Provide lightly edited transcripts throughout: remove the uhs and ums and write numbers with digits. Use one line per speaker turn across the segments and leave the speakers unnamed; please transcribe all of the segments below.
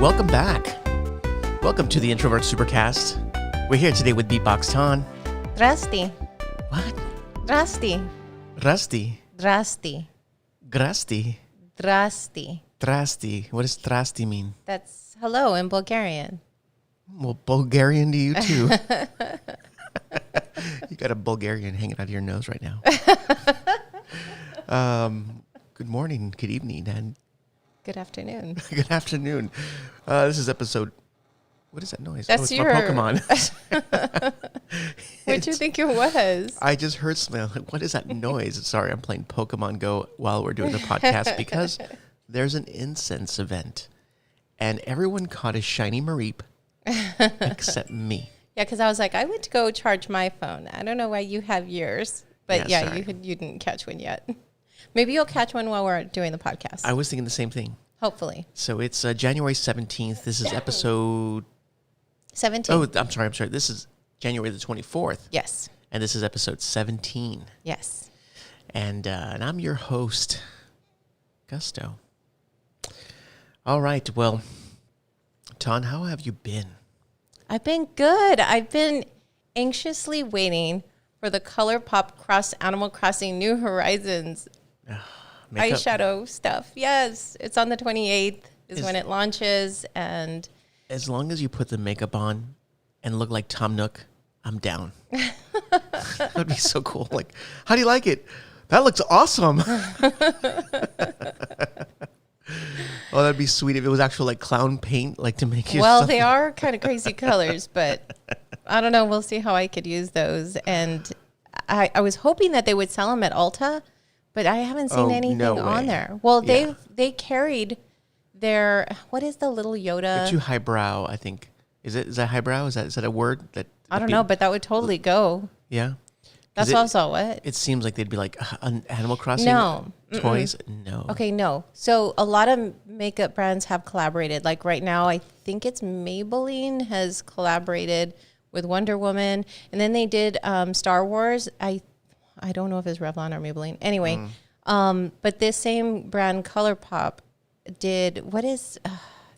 Welcome back. Welcome to the Introverts Supercast. We're here today with Beatbox Tan.
Zdrasty.
What?
Zdrasty.
Rusty.
Zdrasty.
Grasty.
Zdrasty.
Drasty. What does drasty mean?
That's hello in Bulgarian.
Well, Bulgarian to you too. You got a Bulgarian hanging out of your nose right now. Good morning, good evening, and
Good afternoon.
good afternoon. This is episode. What is that noise?
That's
it's
your
my Pokemon.
What'd you think it was?
I just heard something. Like, what is that noise? Sorry, I'm playing Pokemon Go while we're doing the podcast because there's an incense event, and everyone caught a shiny Mareep except me.
Yeah, because I was like, I went to go charge my phone. I don't know why you have yours, but yeah, you didn't catch one yet. Maybe you'll catch one while we're doing the podcast.
I was thinking the same thing.
Hopefully.
So it's January 17th. This is episode
17.
Oh, I'm sorry. This is January the 24th.
Yes.
And this is episode 17.
Yes.
And I'm your host, Gusto. All right. Well, Ton, how have you been?
I've been good. I've been anxiously waiting for the ColourPop Cross Animal Crossing New Horizons eyeshadow stuff. Yes, it's on the 28th is when it launches. And
as long as you put the makeup on and look like Tom Nook, I'm down. That'd be so cool. Like, how do you like it? That looks awesome. Oh, that'd be sweet if it was actual like clown paint, like to make you.
Well, they are kind of crazy colors, but I don't know. We'll see how I could use those. And I was hoping that they would sell them at Ulta, but I haven't seen anything on there. Well, they carried their, what is the little Yoda?
They're too highbrow, I think. Is that highbrow? Is that a word that?
I don't know, but that would totally go.
Yeah.
That's also what?
It seems like they'd be like Animal Crossing toys. No.
Okay, no. So a lot of makeup brands have collaborated. Like right now, I think it's Maybelline has collaborated with Wonder Woman. And then they did Star Wars. I don't know if it's Revlon or Maybelline. Anyway, but this same brand, ColourPop, did, what is...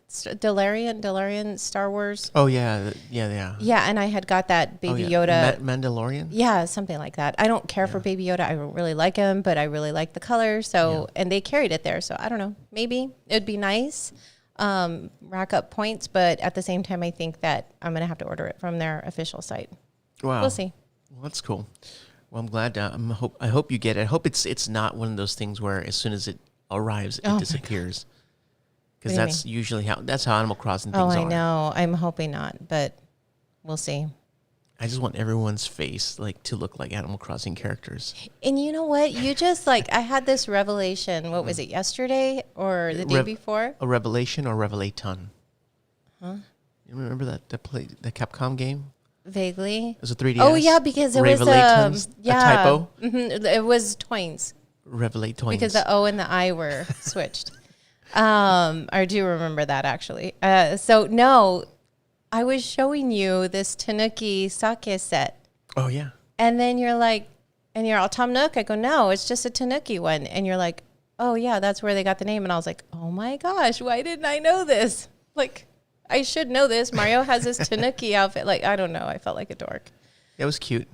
Delarian Star Wars.
Oh yeah.
Yeah, and I had got that Baby Yoda.
Mandalorian.
Yeah, something like that. I don't care for Baby Yoda. I don't really like him, but I really like the color. So, and they carried it there. So I don't know. Maybe it'd be nice, rack up points. But at the same time, I think that I'm gonna have to order it from their official site.
Wow.
We'll see.
Well, that's cool. Well, I'm glad. I hope you get it. I hope it's not one of those things where as soon as it arrives, it disappears. Because that's usually how Animal Crossing things are.
Oh, I know. I'm hoping not, but we'll see.
I just want everyone's face to look like Animal Crossing characters.
And you know what? You just I had this revelation. What was it, yesterday or the day before?
A revelation or revelaton? Huh? You remember that Capcom game?
Vaguely.
It was a 3DS.
Oh yeah, because it was
a typo.
Mm-hmm. It was Toins.
Revelatoins.
Because the O and the I were switched. I do remember that actually. So no, I was showing you this Tanuki sake set.
Oh yeah.
And then you're like, and you're all Tom Nook. I go, no, it's just a Tanuki one. And you're like, oh yeah, that's where they got the name. And I was like, oh my gosh, why didn't I know this? Like, I should know this. Mario has this Tanuki outfit. Like, I don't know. I felt like a dork.
It was cute,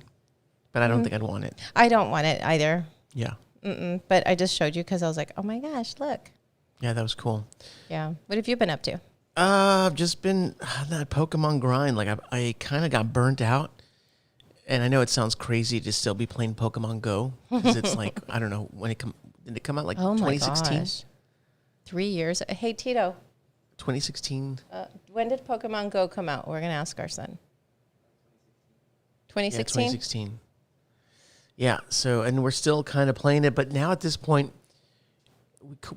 but I don't think I'd want it.
I don't want it either.
Yeah.
But I just showed you because I was like, oh my gosh, look.
Yeah, that was cool.
Yeah. What have you been up to?
I've just been that Pokemon grind. Like I kind of got burnt out, and I know it sounds crazy to still be playing Pokemon Go because it's like I don't know when did it come out 2016?
Gosh. 3 years. Hey Tito.
2016.
When did Pokemon Go come out? We're gonna ask our son. 2016.
Yeah, 2016. Yeah. So and we're still kind of playing it, but now at this point.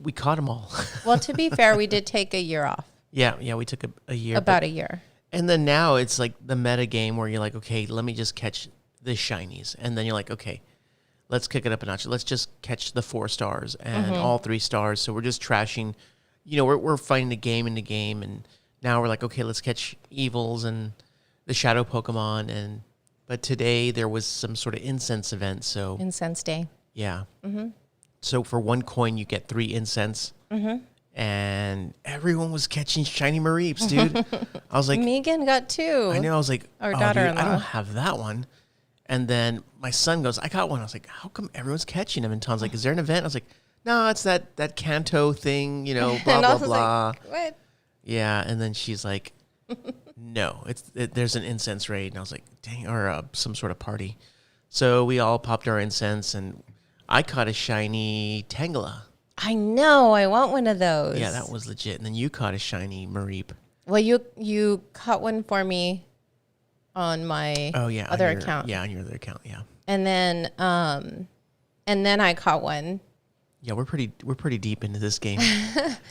We caught them all.
Well, to be fair, we did take a year off.
Yeah, we took a year.
About a year.
And then now it's like the meta game where you're like, okay, let me just catch the shinies. And then you're like, okay, let's kick it up a notch. Let's just catch the 4 stars and all 3 stars. So we're just trashing, we're fighting the game in the game. And now we're like, okay, let's catch evils and the shadow Pokemon. But today there was some sort of incense event. So
Incense Day.
Yeah. Mm-hmm. So for 1 coin, you get 3 incense. Mm-hmm. and everyone was catching shiny Mareeps, dude. I was like,
Megan got 2.
I know. I was like,
Our
oh, dude,
daughter-in-law.
I don't have that one. And then my son goes, I got one. I was like, how come everyone's catching them? And Tom's like, is there an event? I was like, no, it's that Kanto thing, you know, blah,
And I
blah,
was
blah.
like, what?
Yeah. And then she's like, no, there's an incense raid. And I was like, dang, or some sort of party. So we all popped our incense, and I caught a shiny Tangela.
I know. I want one of those.
Yeah, that was legit. And then you caught a shiny Mareep.
Well, you caught one for me on my other account.
Yeah, on your other account, yeah.
And then I caught one.
Yeah, we're pretty deep into this game.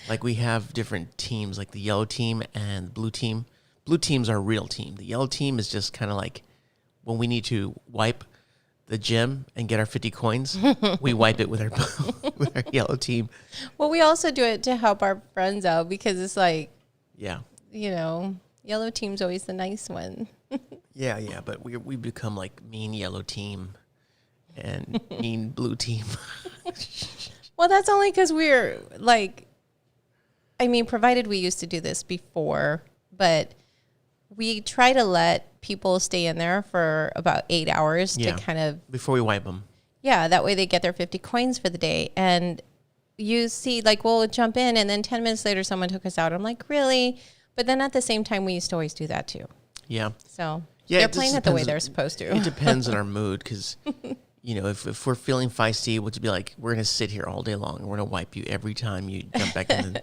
Like, we have different teams, like the yellow team and the blue team. Blue team's our real team. The yellow team is just kind of like when we need to wipe the gym and get our 50 coins, we wipe it with our with our yellow team.
Well, we also do it to help our friends out because it's like,
Yeah.
you know, yellow team's always the nice one.
Yeah, but we become like mean yellow team and mean blue team.
Well, that's only because we're like, I mean, provided we used to do this before, but we try to let people stay in there for about 8 hours to kind of...
Before we wipe them.
Yeah, that way they get their 50 coins for the day. And you see, like, we'll jump in, and then 10 minutes later, someone took us out. I'm like, really? But then at the same time, we used to always do that, too.
Yeah.
So
yeah,
they're playing it the way they're supposed to.
It depends on our mood, because... You know, if we're feeling feisty, we'll just be like, we're going to sit here all day long and we're going to wipe you every time you jump back in.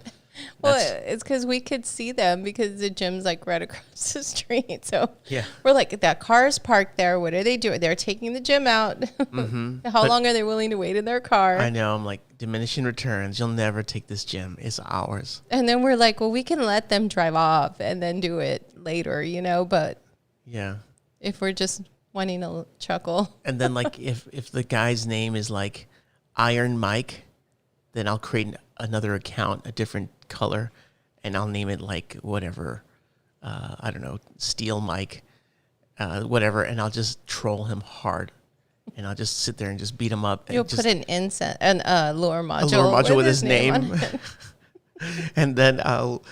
Well, it's because we could see them because the gym's like right across the street. So
yeah,
we're like, that car's parked there. What are they doing? They're taking the gym out.
Mm-hmm.
How long are they willing to wait in their car?
I know. I'm like, diminishing returns. You'll never take this gym. It's ours.
And then we're like, well, we can let them drive off and then do it later, you know, but
yeah,
if we're just wanting to chuckle.
And then like if the guy's name is like Iron Mike, then I'll create another account, a different color, and I'll name it like whatever, I don't know, Steel Mike, whatever, and I'll just troll him hard, and I'll just sit there and just beat him up. And
You'll
just,
put an lure module
with his name, and then I'll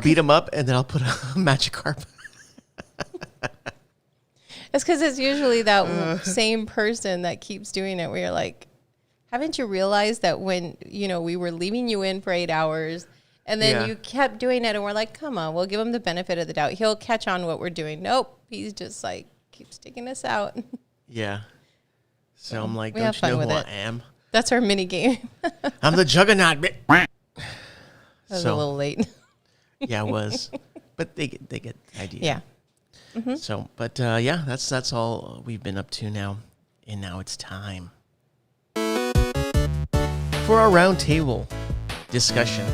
beat him up, and then I'll put a Magikarp.
It's because it's usually that same person that keeps doing it. Where you're like, haven't you realized that when, you know, we were leaving you in for 8 hours and then you kept doing it and we're like, come on, we'll give him the benefit of the doubt. He'll catch on what we're doing. Nope. He's just like, keeps taking us out.
Yeah. So I'm like,
we
don't
have
you know
fun
who
with
I
it.
am?
That's our mini game.
I'm the Juggernaut.
That was a little late.
Yeah, it was. But they get the idea.
Yeah. Mm-hmm.
So, but yeah, that's all we've been up to now. And now it's time for our roundtable discussion.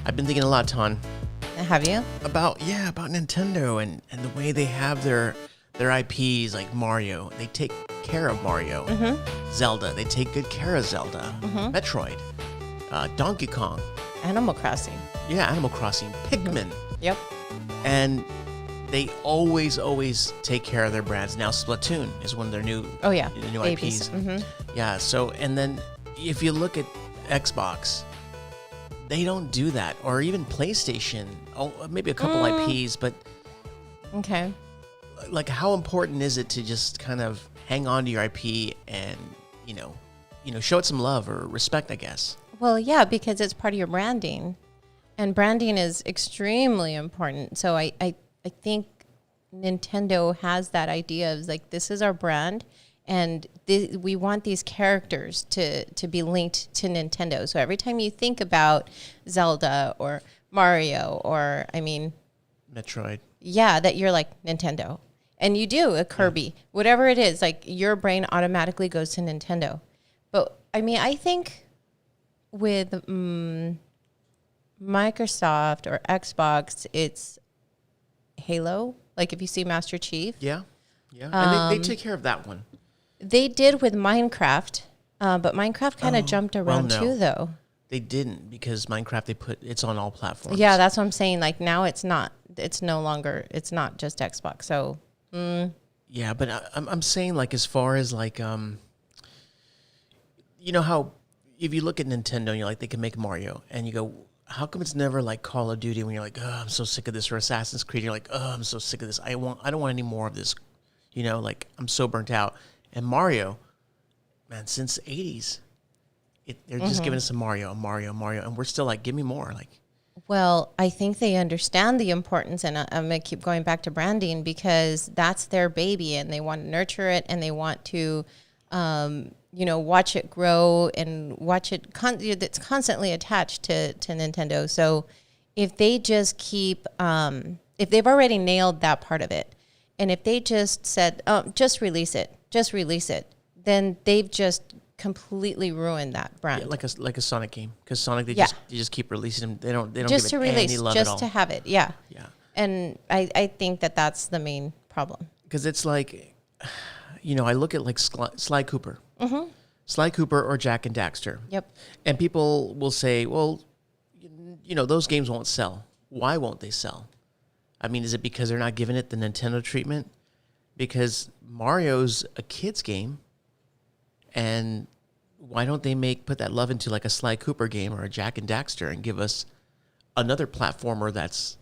I've been thinking a lot, Ton.
Have you?
About Nintendo and the way they have their IPs like Mario. They take care of Mario.
Mm-hmm.
Zelda. They take good care of Zelda.
Mm-hmm.
Metroid. Donkey Kong.
Animal Crossing.
Yeah, Animal Crossing. Pikmin.
Mm-hmm. Yep.
And they always take care of their brands. Now Splatoon is one of their new new IPs.
Mm-hmm.
Yeah, so and then if you look at Xbox, they don't do that. Or even PlayStation. Oh, maybe a couple IPs, but
okay.
Like, how important is it to just kind of hang on to your IP and, you know, show it some love or respect, I guess?
Well, yeah, because it's part of your branding. And branding is extremely important. So I think Nintendo has that idea of like, this is our brand and we want these characters to be linked to Nintendo. So every time you think about Zelda or Mario or, I mean...
Metroid.
Yeah, that you're like Nintendo. And you do, a Kirby. Yeah. Whatever it is, like your brain automatically goes to Nintendo. But, I mean, I think with Microsoft or Xbox, it's Halo. Like if you see Master Chief.
Yeah. And they take care of that one.
They did with Minecraft, but Minecraft kind of jumped around too, though.
They didn't, because Minecraft, it's on all platforms.
Yeah, that's what I'm saying. Like now it's not just Xbox. So.
Yeah, but I'm saying, like, as far as like, you know how if you look at Nintendo and you're like, they can make Mario, and you go, how come it's never like Call of Duty when you're like, oh, I'm so sick of this, or Assassin's Creed, you're like, oh, I'm so sick of this. I don't want any more of this. You know, like I'm so burnt out. And Mario, man, since the 80s, they're just giving us a Mario, and we're still like, give me more. Like,
well, I think they understand the importance, and I'm going to keep going back to branding because that's their baby, and they want to nurture it, and they want to, watch it grow and watch it. It's constantly attached to Nintendo. So if they just keep, if they've already nailed that part of it, and if they just said, just release it, then they've just completely ruined that brand.
Yeah, like a Sonic game, because Sonic they just keep releasing them. They don't
just
give
to
it
release,
any love
just
at all.
to have it. Yeah.
Yeah.
And I think that's the main problem.
Because it's like, I look at like Sly Cooper, Sly Cooper or Jack and Daxter.
Yep.
And people will say, well, those games won't sell. Why won't they sell? I mean, is it because they're not giving it the Nintendo treatment? Because Mario's a kid's game, and why don't they put that love into like a Sly Cooper game or a Jack and Daxter and give us another platformer that's,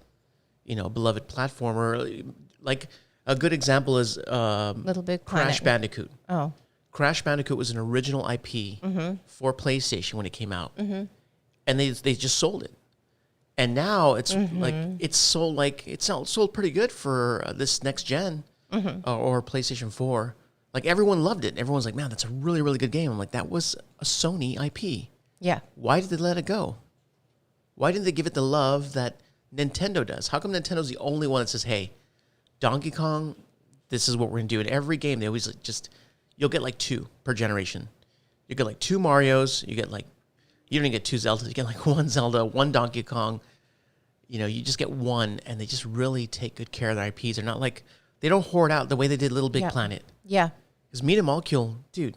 a beloved platformer? Like a good example is
Little Big Planet.
Crash Bandicoot.
Oh.
Crash Bandicoot was an original IP for PlayStation when it came out, and they just sold it. And now it's it's sold pretty good for this next gen or PlayStation 4. Like everyone loved it. Everyone's like, man, that's a really, really good game. I'm like, that was a Sony IP.
Yeah.
Why did they let it go? Why didn't they give it the love that Nintendo does? How come Nintendo's the only one that says, hey, Donkey Kong, this is what we're going to do. In every game, they always you'll get like 2 per generation. You get like 2 Marios. You don't even get 2 Zeldas. You get like 1 Zelda, 1 Donkey Kong. You just get 1, and they just really take good care of their IPs. They're not like, they don't hoard out the way they did Little Big Planet.
Yeah.
Because Meet a Molecule, dude,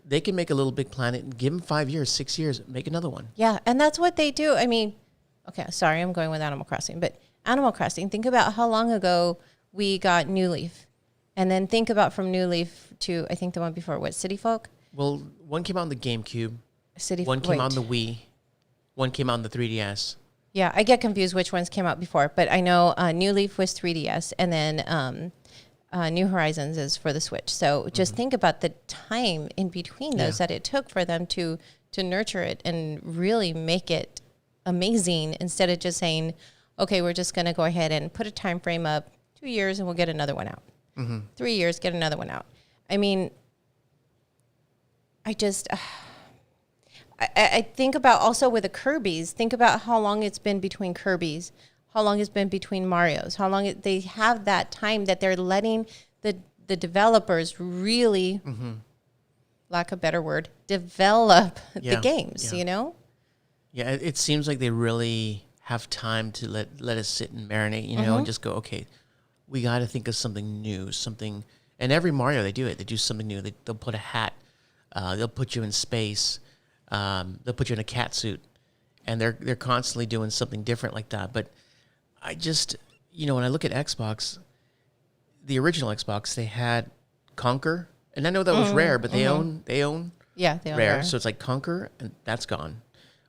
they can make a Little Big Planet and give them 5 years, 6 years, make another one.
Yeah, and that's what they do. I mean, okay, sorry, I'm going with Animal Crossing, but Animal Crossing, think about how long ago we got New Leaf. And then think about from New Leaf to, I think the one before, City Folk?
Well, one came out on the GameCube. One came out on the Wii. One came out on the 3DS.
Yeah, I get confused which ones came out before, but I know New Leaf was 3DS, and then New Horizons is for the Switch. So just think about the time in between those that it took for them to nurture it and really make it amazing, instead of just saying, okay, we're just going to go ahead and put a time frame up, 2 years and we'll get another one out. 3 years, get another one out. I mean, I just... I think about also with the Kirby's, think about how long it's been between Kirby's, how long it's been between Mario's, how long they have that time that they're letting the developers really, lack of a better word, develop the games,
Yeah, it seems like they really have time to let us sit and marinate, and just go, okay, we got to think of something new, something. And every Mario, they do it. They do something new. They'll put a hat. They'll put you in space. They'll put you in a cat suit, and they're constantly doing something different like that. But I just, when I look at Xbox, the original Xbox, they had Conquer, and I know that was Rare, but they own
they own
Rare, so it's like Conquer, and that's gone.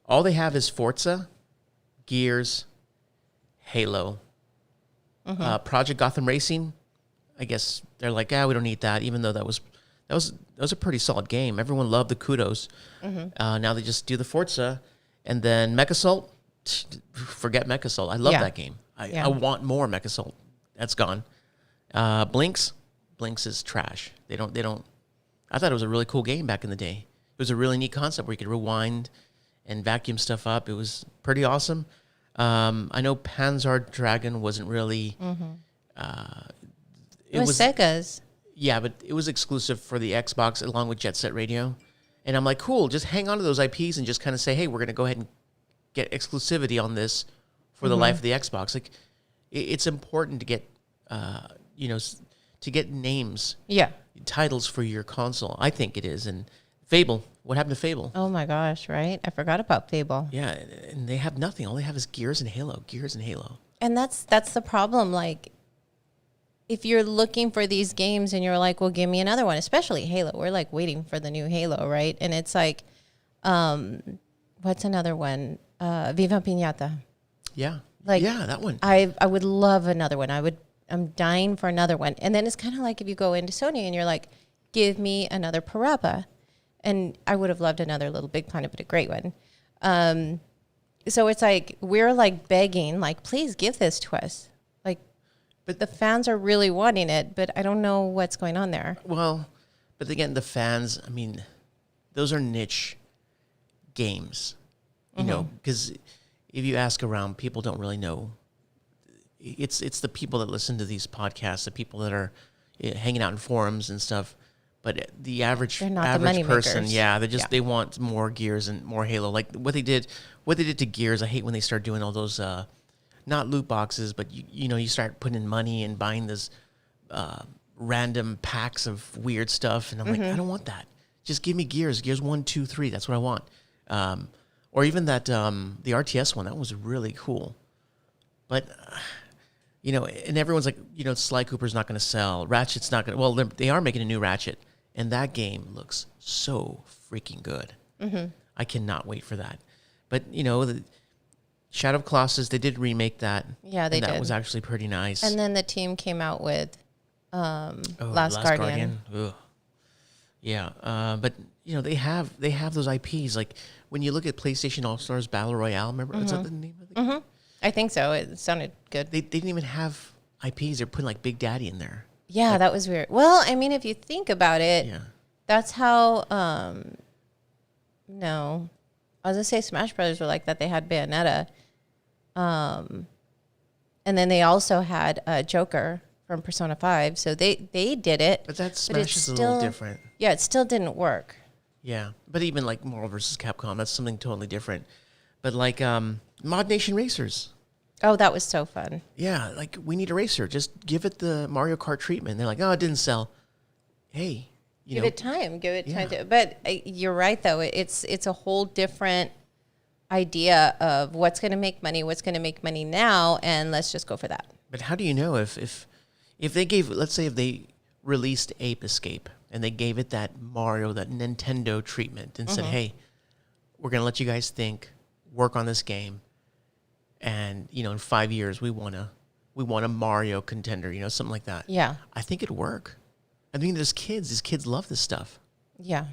All they have is Forza, Gears, Halo, Project Gotham Racing. I guess they're like, we don't need that, even though that was a pretty solid game. Everyone loved the kudos. Now they just do the Forza, and then Mechasalt. Forget Mechasalt. I love that game. I want more Mechasalt. That's gone. Blinks is trash. They don't. I thought it was a really cool game back in the day. It was a really neat concept where you could rewind and vacuum stuff up. It was pretty awesome. I know Panzer Dragon wasn't really.
It was Sega's.
Yeah, but it was exclusive for the Xbox along with Jet Set Radio. And I'm like, cool, just hang on to those IPs and just kind of say, hey, we're going to go ahead and get exclusivity on this for the life of the Xbox. Like, it's important to get, to get names, titles for your console. I think it is. And Fable, what happened to Fable?
Oh my gosh, right? I forgot about Fable.
Yeah, and they have nothing. All they have is Gears and Halo.
And that's the problem. Like, if you're looking for these games and you're like, well, give me another one, especially Halo. We're like waiting for the new Halo, right? And it's like, what's another one? Viva Piñata.
Yeah.
Like,
yeah, that one.
I would love another one. I'm dying for another one. And then it's kind of like if you go into Sony and you're like, give me another Parappa. And I would have loved another Little Big Planet, but a great one. So it's like, we're like begging, like, please give this to us. Like, but the fans are really wanting it, but I don't know what's going on there.
Well, but again, the fans, I mean, those are niche games, you know, because if you ask around, people don't really know. It's the people that listen to these podcasts, the people that are hanging out in forums and stuff. But the average person, yeah, they want more Gears and more Halo. Like what they did to Gears. I hate when they start doing all those not loot boxes, but you start putting in money and buying this random packs of weird stuff, and I'm like, I don't want that. Just give me Gears 1, 2, 3. That's what I want. Or even that the RTS one, that was really cool. But and everyone's like, Sly Cooper's not going to sell. Ratchet's not going to. Well, they are making a new Ratchet. And that game looks so freaking good. I cannot wait for that. But, the Shadow of Colossus, they did remake that.
Yeah, they did.
That was actually pretty nice.
And then the team came out with Last Guardian.
Ugh. Yeah, but, they have those IPs. Like, when you look at PlayStation All-Stars Battle Royale, remember? Is that the name of the game?
I think so. It sounded good.
They didn't even have IPs. They're putting, like, Big Daddy in there.
Yeah, that was weird. Well, I mean, if you think about it, that's how, no. I was going to say Smash Brothers were like that. They had Bayonetta. And then they also had Joker from Persona 5. So they did it.
But that Smash is a little different.
Yeah, it still didn't work.
Yeah. But even like Marvel vs. Capcom, that's something totally different. But like Mod Nation Racers.
Oh, that was so fun.
Yeah, like, we need a racer. Just give it the Mario Kart treatment. They're like, oh, it didn't sell. Hey,
give it time. Give it time to. But you're right, though. It's a whole different idea of what's going to make money now, and let's just go for that.
But how do you know if they gave, let's say if they released Ape Escape and they gave it that Mario, that Nintendo treatment and said, hey, we're going to let you guys work on this game. And, in 5 years, we want a Mario contender, something like that.
Yeah.
I think it'd work. I mean, these kids love this stuff.
Yeah.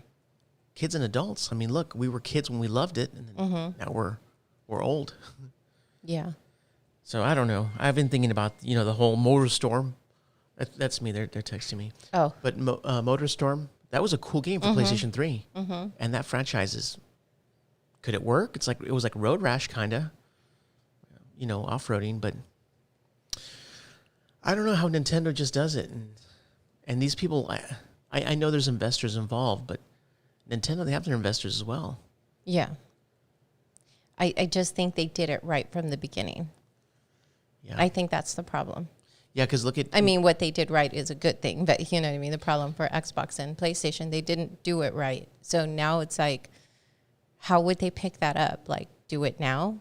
Kids and adults. I mean, look, we were kids when we loved it, and then now we're old.
Yeah.
So I don't know. I've been thinking about, the whole MotorStorm. That's me. They're texting me.
Oh.
But MotorStorm, that was a cool game for PlayStation 3. And that franchise could it work? It was like Road Rash, kind of. Off-roading, but I don't know how Nintendo just does it. And these people, I know there's investors involved, but Nintendo, they have their investors as well.
Yeah. I just think they did it right from the beginning. Yeah. I think that's the problem.
Yeah, because look at...
I mean, what they did right is a good thing, but you know what I mean? The problem for Xbox and PlayStation, they didn't do it right. So now it's like, how would they pick that up? Like, do it now?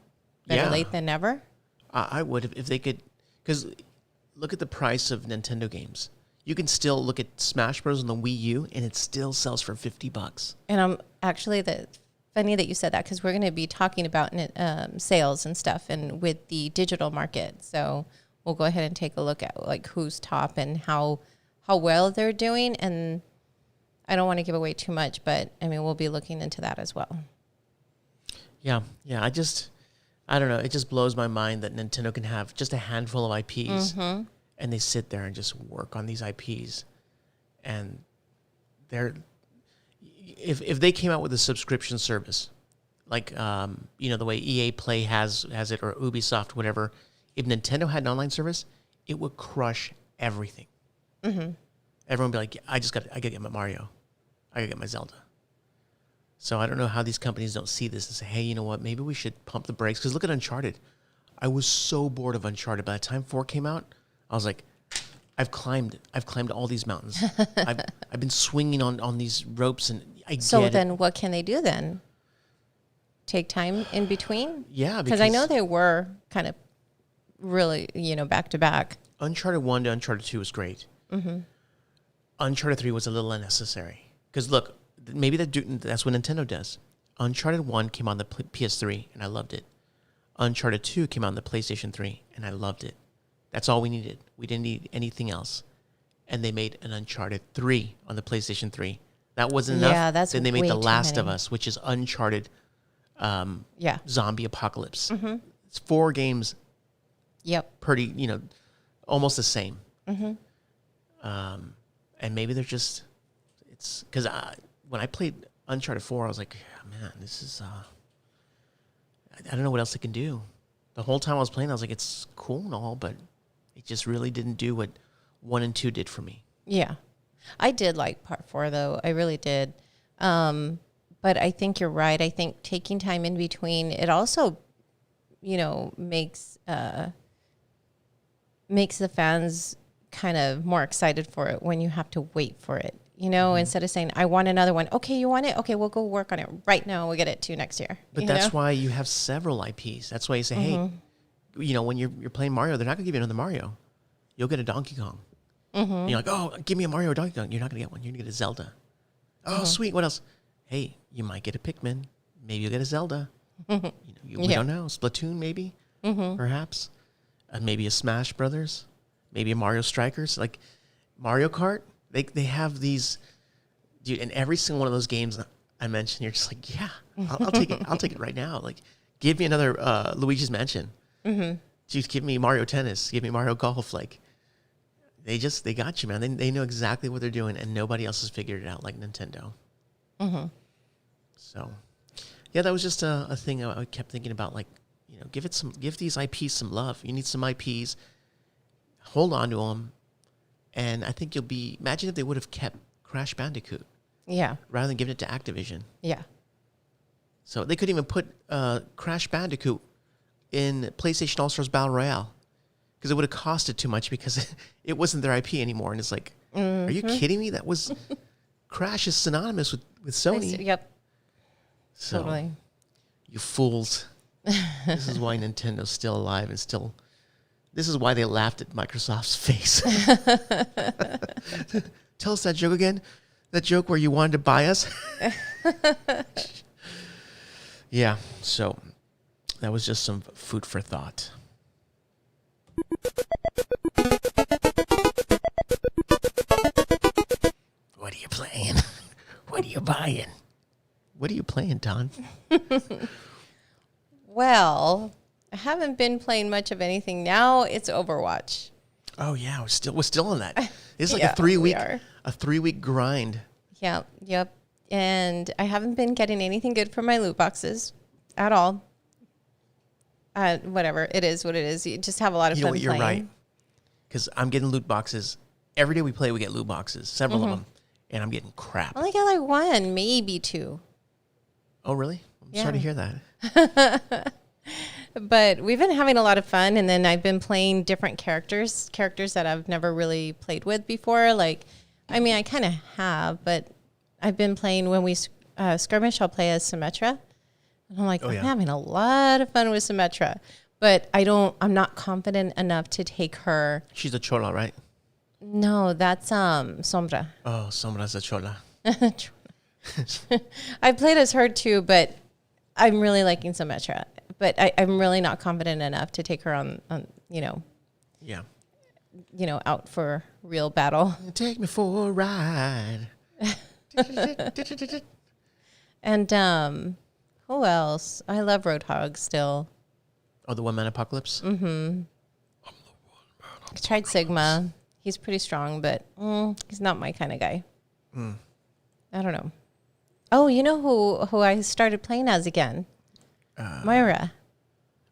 Better late than never?
I would if they could, because look at the price of Nintendo games. You can still look at Smash Bros. On the Wii U, and it still sells for $50.
And I'm actually funny that you said that, because we're going to be talking about sales and stuff, and with the digital market. So we'll go ahead and take a look at like who's top and how well they're doing. And I don't want to give away too much, but I mean, we'll be looking into that as well.
Yeah. I don't know. It just blows my mind that Nintendo can have just a handful of IPs and they sit there and just work on these IPs. And if they came out with a subscription service, like, the way EA Play has it, or Ubisoft, whatever, if Nintendo had an online service, it would crush everything. Everyone would be like, I gotta get my Mario. I gotta get my Zelda. So I don't know how these companies don't see this and say, hey, you know what? Maybe we should pump the brakes. Because look at Uncharted. I was so bored of Uncharted. By the time 4 came out, I was like, I've climbed all these mountains. I've been swinging on these ropes, and
So then what can they do then? Take time in between?
Yeah.
Because I know they were kind of really, back to back.
Uncharted 1 to Uncharted 2 was great. Uncharted 3 was a little unnecessary. Because look, maybe that's what Nintendo does. Uncharted 1 came on the PS3, and I loved it. Uncharted 2 came out on the PlayStation 3, and I loved it. That's all we needed. We didn't need anything else. And they made an Uncharted 3 on the PlayStation 3. That wasn't enough.
Yeah, that's
then they made
way
The
too
Last of
many.
Us, which is Uncharted zombie apocalypse.
Mm-hmm.
It's 4 games,
Yep.
pretty, almost the same. Mm-hmm. And maybe they're just, it's because when I played Uncharted 4, I was like, man, this is, I don't know what else they can do. The whole time I was playing, I was like, it's cool and all, but it just really didn't do what 1 and 2 did for me.
Yeah. I did like part 4 though. I really did. But I think you're right. I think taking time in between, it also, makes the fans kind of more excited for it when you have to wait for it. Instead of saying, I want another one. Okay, you want it? Okay, we'll go work on it right now. We'll get it to you next year.
But that's why you have several IPs. That's why you say, hey, when you're playing Mario, they're not going to give you another Mario. You'll get a Donkey Kong. And you're like, oh, give me a Mario or Donkey Kong. You're not going to get one. You're going to get a Zelda. Oh, sweet. What else? Hey, you might get a Pikmin. Maybe you'll get a Zelda. We don't know. Splatoon, maybe, perhaps. Maybe a Smash Brothers. Maybe a Mario Strikers. Like Mario Kart. They have these, dude, and every single one of those games I mentioned, you're just like, yeah, I'll take it. I'll take it right now. Like, give me another Luigi's Mansion. Dude, give me Mario Tennis. Give me Mario Golf. Like, they got you, man. They know exactly what they're doing, and nobody else has figured it out like Nintendo. So, yeah, that was just a thing I kept thinking about. Like, give these IPs some love. You need some IPs. Hold on to them. And I think imagine if they would have kept Crash Bandicoot. Yeah. Rather than giving it to Activision. Yeah. So they couldn't even put Crash Bandicoot in PlayStation All-Stars Battle Royale. Because it would have costed too much because it wasn't their IP anymore. And it's like, are you kidding me? That was, Crash is synonymous with Sony.
Yep.
So,
totally.
You fools. This is why Nintendo's still alive and still... This is why they laughed at Microsoft's face. Tell us that joke again. That joke where you wanted to buy us. Yeah, so that was just some food for thought. What are you playing? What are you buying? What are you playing, Don?
Well... I haven't been playing much of anything. Now it's Overwatch.
Oh yeah, we're still on that. It's like a 3-week grind.
Yep. And I haven't been getting anything good from my loot boxes at all. Whatever, it is what it is. You just have a lot of fun playing.
You're right. Because I'm getting loot boxes. Every day we play, we get loot boxes, several of them, and I'm getting crap.
I only got like 1, maybe 2.
Oh really? I'm sorry to hear that.
But we've been having a lot of fun, and then I've been playing different characters that I've never really played with before. Like, I mean, I kind of have, but I've been playing when we skirmish, I'll play as Symmetra. And I'm like, I'm having a lot of fun with Symmetra, but I'm not confident enough to take her.
She's a chola, right?
No, that's Sombra.
Oh, Sombra's a chola.
I played as her too, but I'm really liking Symmetra. But I'm really not confident enough to take her on out for real battle.
Take me for a ride.
And who else? I love Roadhog still.
Oh, the one-man apocalypse?
Mm-hmm. I tried Sigma. He's pretty strong, but he's not my kind of guy. I don't know. Oh, you know who I started playing as again? Moira.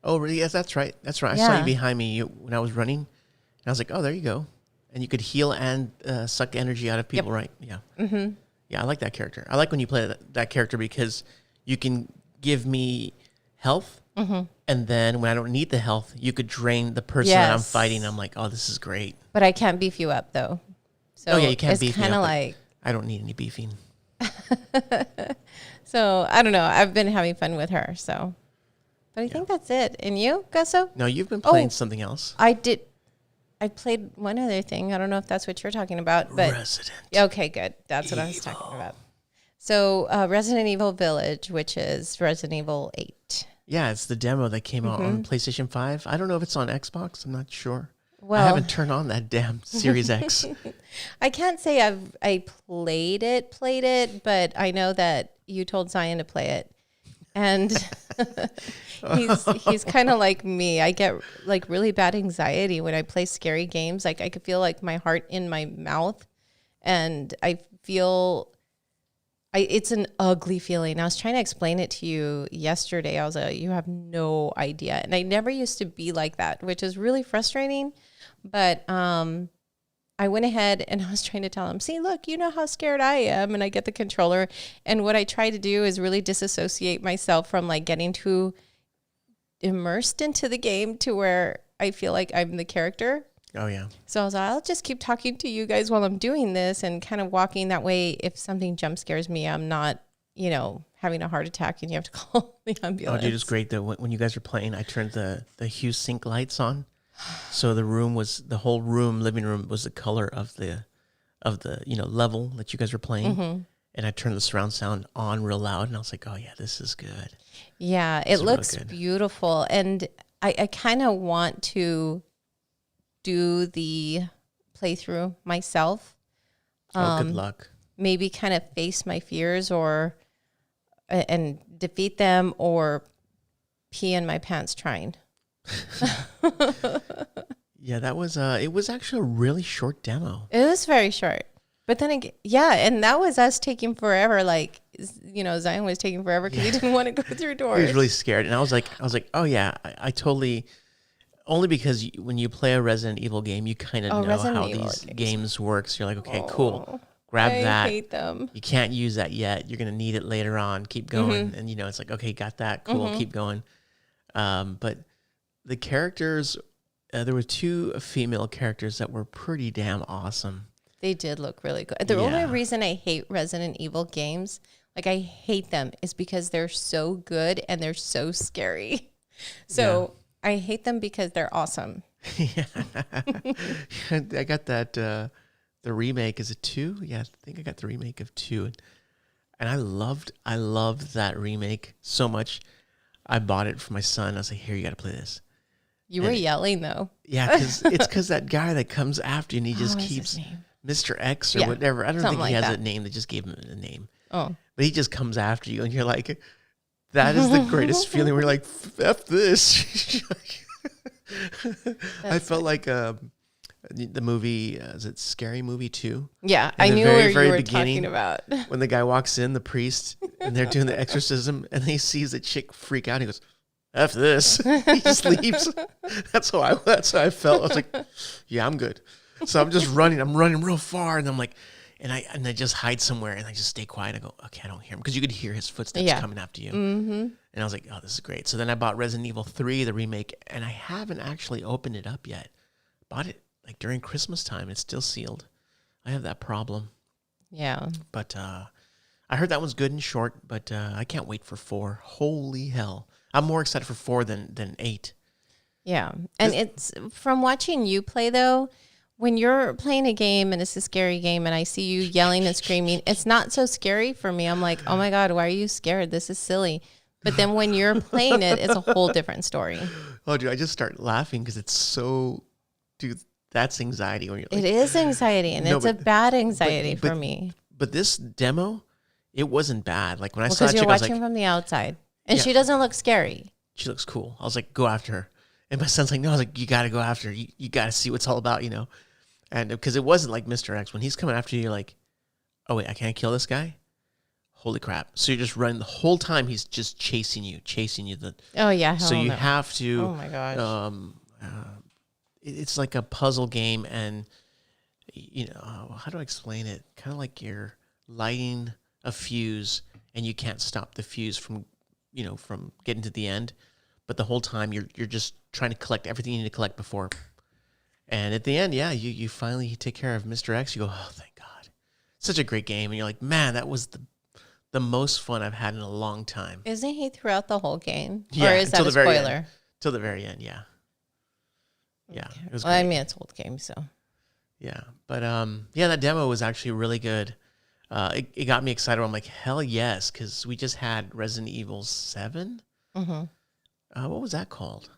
Oh, really? Yes, that's right. That's right. I saw you behind me when I was running. And I was like, oh, there you go. And you could heal and suck energy out of people, right? Yeah. Mm-hmm. Yeah, I like that character. I like when you play that character because you can give me health. Mm-hmm. And then when I don't need the health, you could drain the person that I'm fighting. I'm like, oh, this is great.
But I can't beef you up, though. So
you can't beef me up.
It's kind of like...
I don't need any beefing.
So, I don't know. I've been having fun with her, so... But I think that's it. And you, Gusso?
No, you've been playing something else.
I did. I played one other thing. I don't know if that's what you're talking about. But
Resident
okay, good. That's what I was talking about. So Resident Evil Village, which is Resident Evil 8.
Yeah, it's the demo that came out on PlayStation 5. I don't know if it's on Xbox. I'm not sure.
Well,
I haven't turned on that damn Series X.
I can't say I played it, but I know that you told Zion to play it. And he's kind of like me. I get like really bad anxiety when I play scary games. Like I could feel like my heart in my mouth, and I feel it's an ugly feeling. I was trying to explain it to you yesterday. I was like, you have no idea. And I never used to be like that, which is really frustrating. But I went ahead and I was trying to tell him, see, look, you know how scared I am. And I get the controller. And what I try to do is really disassociate myself from like getting too immersed into the game to where I feel like I'm the character.
Oh, yeah.
So I was like, I'll just keep talking to you guys while I'm doing this and kind of walking that way. If something jump scares me, I'm not, having a heart attack and you have to call the ambulance.
Oh, dude, it's great though. When you guys were playing, I turned the hue sync lights on. So the whole room, living room was the color of the level that you guys were playing. Mm-hmm. And I turned the surround sound on real loud and I was like, oh yeah, this is good.
Yeah, it looks beautiful. And I kind of want to do the playthrough myself.
Good luck.
Maybe kind of face my fears and defeat them or pee in my pants trying.
Yeah, that was it was actually a really short demo.
It was very short. But then again, and that was us taking forever. Like, Zion was taking forever because he didn't want to go through doors.
He was really scared. And I was like, oh yeah, I totally, only because when you play a Resident Evil game, you kind of know
Resident
how
Evil
these games work. So you're like, okay, cool. Grab that.
I hate them.
You can't use that yet. You're going to need it later on. Keep going. And, it's like, okay, got that. Cool. Keep going. But the characters, there were 2 female characters that were pretty damn awesome.
They did look really good. The only reason I hate Resident Evil games, like I hate them, is because they're so good and they're so scary. So I hate them because they're awesome.
Yeah. I got that, the remake. Is it 2? Yeah, I think I got the remake of 2. And I loved that remake so much. I bought it for my son. I was like, here, you got to play this.
You were yelling though.
Yeah, because that guy that comes after you and he just keeps Mr. X or whatever. I don't think he has a name. They just gave him a name. Oh. But he just comes after you and you're like, that is the greatest feeling. We're like, F this. I felt like the movie, is it Scary Movie 2?
Yeah, I knew where you were talking about.
When the guy walks in, the priest, and they're doing the exorcism, and he sees the chick freak out, and he goes, F this. He just leaves. That's how I felt. I was like, yeah, I'm good. So I'm just running. I'm running real far, and I'm like, and I just hide somewhere, and I just stay quiet. I go, okay, I don't hear him, because you could hear his footsteps coming after you. Mm-hmm. And I was like, oh, this is great. So then I bought Resident Evil 3, the remake, and I haven't actually opened it up yet. Bought it like during Christmas time. It's still sealed. I have that problem.
Yeah.
But I heard that one's good and short, but I can't wait for 4. Holy hell. I'm more excited for 4 than 8.
Yeah. And it's from watching you play though, when you're playing a game and it's a scary game and I see you yelling and screaming, it's not so scary for me. I'm like, oh my God, why are you scared? This is silly. But then when you're playing it, it's a whole different story.
Oh, dude, I just start laughing because it's so, dude, that's anxiety. When you're like,
it is anxiety, and it's a bad anxiety for me.
But this demo, it wasn't bad. Like when I saw
that
chick,
you're
I was
watching
like,
from the outside, and she doesn't look scary.
She looks cool. I was like, go after her. And my son's like, no. I was like, you got to go after her. You got to see what it's all about, And because it wasn't like Mr. X. When he's coming after you, you're like, oh, wait, I can't kill this guy? Holy crap. So you're just running the whole time. He's just chasing you.
Oh, yeah.
So you have to.
Oh, my gosh.
It's like a puzzle game. And, how do I explain it? Kind of like you're lighting a fuse and you can't stop the fuse from getting to the end. But the whole time you're just trying to collect everything you need to collect before. And at the end, you finally take care of Mr. X. You go, oh, thank God. Such a great game. And you're like, man, that was the most fun I've had in a long time.
Isn't he throughout the whole game?
Yeah,
or is that a spoiler?
Till the very end, yeah. Yeah.
Okay.
It was
great. I mean, it's old game, so.
Yeah. But, that demo was actually really good. It got me excited. I'm like, hell yes, because we just had Resident Evil 7. Mm-hmm. What was that called?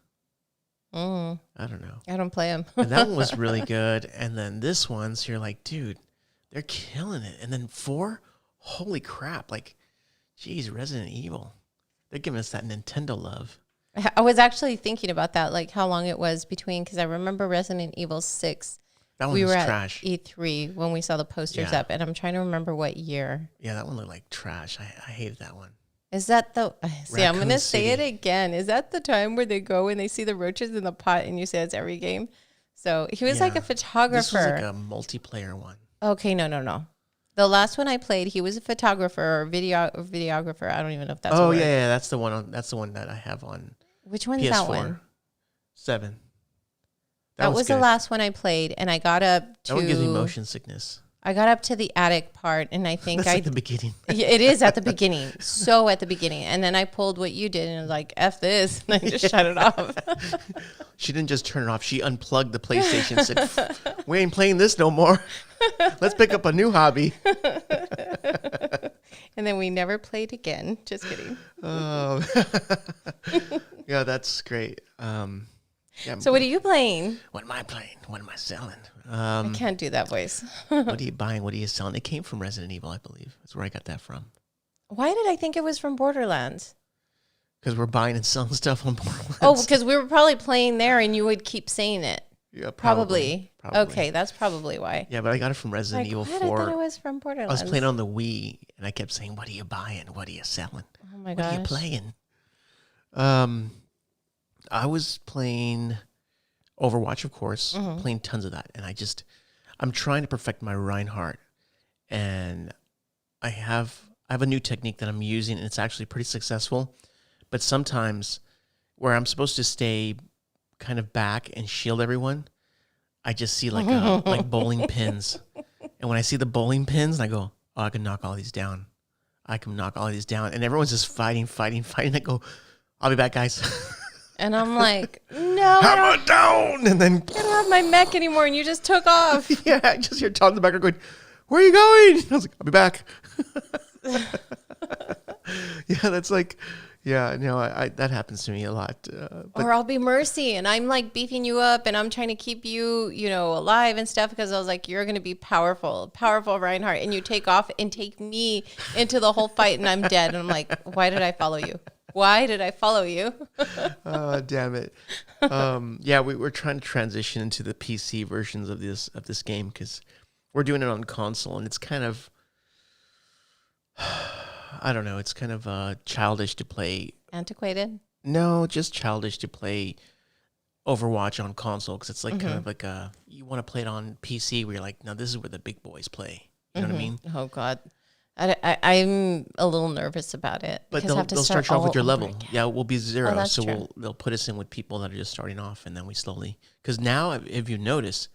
Mm.
I don't know.
I don't play them.
And that one was really good. And then this one, so you're like, dude, they're killing it. And then 4, holy crap. Like, geez, Resident Evil. They're giving us that Nintendo love.
I was actually thinking about that, like how long it was between, because I remember Resident Evil 6.
That one
we
was
were
trash.
at E3 when we saw the posters up, and I'm trying to remember what year.
Yeah, that one looked like trash. I hated that one.
Is that the... See, I'm going to say it
City.
again. Is that the time where they go and they see the roaches in the pot and you say it's every game? So he was like a photographer.
This was like a multiplayer one.
Okay, no. The last one I played, he was a photographer or videographer. I don't even know if that's a word.
Yeah, that's the one. That's the one that I have on.
Which one's
PS4.
that one?
7.
That was the last one I played, and I got up to...
That one gives me motion sickness.
I got up to the attic part, and I think
That's at the beginning.
It is at the beginning. So at the beginning. And then I pulled what you did, and I was like, F this, and I just shut it off.
She didn't just turn it off. She unplugged the PlayStation and said, we ain't playing this no more. Let's pick up a new hobby.
And then we never played again. Just kidding.
Oh, yeah, that's great. Yeah,
So what are you playing?
what am I playing? What am I selling?
I can't do that voice.
What are you buying? What are you selling? It came from Resident Evil, I believe. That's where I got that from.
Why did I think it was from Borderlands?
Because we're buying and selling stuff on Borderlands.
Oh, because we were probably playing there and you would keep saying it.
Yeah,
Probably.
probably.
Okay, that's probably why.
Yeah, but I got it from Resident Evil
what?
4.
I thought it was from
I
Borderlands.
was playing on the Wii, and I kept saying, what are you buying? What are you selling?
Oh my
What are you
gosh.
playing? I was playing Overwatch, of course, playing tons of that. And I'm trying to perfect my Reinhardt. And I have a new technique that I'm using, and it's actually pretty successful. But sometimes where I'm supposed to stay kind of back and shield everyone, I just see like bowling pins. And when I see the bowling pins, I go, oh, I can knock all these down. And everyone's just fighting. I go, I'll be back, guys.
And I'm like, no,
Hammer down! And then,
I don't have my mech anymore, and you just took off.
yeah, I just hear Todd in the background going, where are you going? I was like, I'll be back. Yeah, that's like, yeah, no, I that happens to me a lot. But
Or I'll be Mercy, and I'm like beefing you up, and I'm trying to keep you, alive and stuff, because I was like, you're going to be powerful Reinhardt, and you take off and take me into the whole fight, and I'm dead. And I'm like, why did I follow you?
oh, damn it. Yeah, we're trying to transition into the PC versions of this game because we're doing it on console, and it's kind of, I don't know, it's kind of childish to play.
Antiquated?
No, just childish to play Overwatch on console because it's like kind of like you want to play it on PC where you're like, no, this is where the big boys play. You know what I mean?
Oh, God. I'm a little nervous about it.
But
because I have
they'll
to
start you off with your
all over
level.
again.
Yeah, we'll be 0.
that's
So
true.
they'll put us in with people that are just starting off, and then we slowly. Because now, if you notice,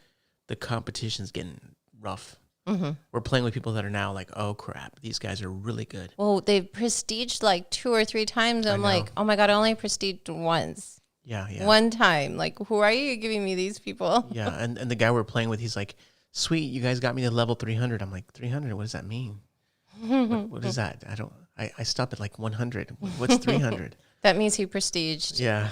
the competition's getting rough. We're playing with people that are now like, oh crap, these guys are really good.
Well, they've prestiged like 2 or 3 times. I'm
know.
like, oh my God, I only prestiged once.
Yeah.
One time. Like, who are you giving me these people?
Yeah, and the guy we're playing with, he's like, sweet, you guys got me to level 300. I'm like, 300? What does that mean? What is that? I stop at like 100. What's 300?
That means he prestiged.
Yeah,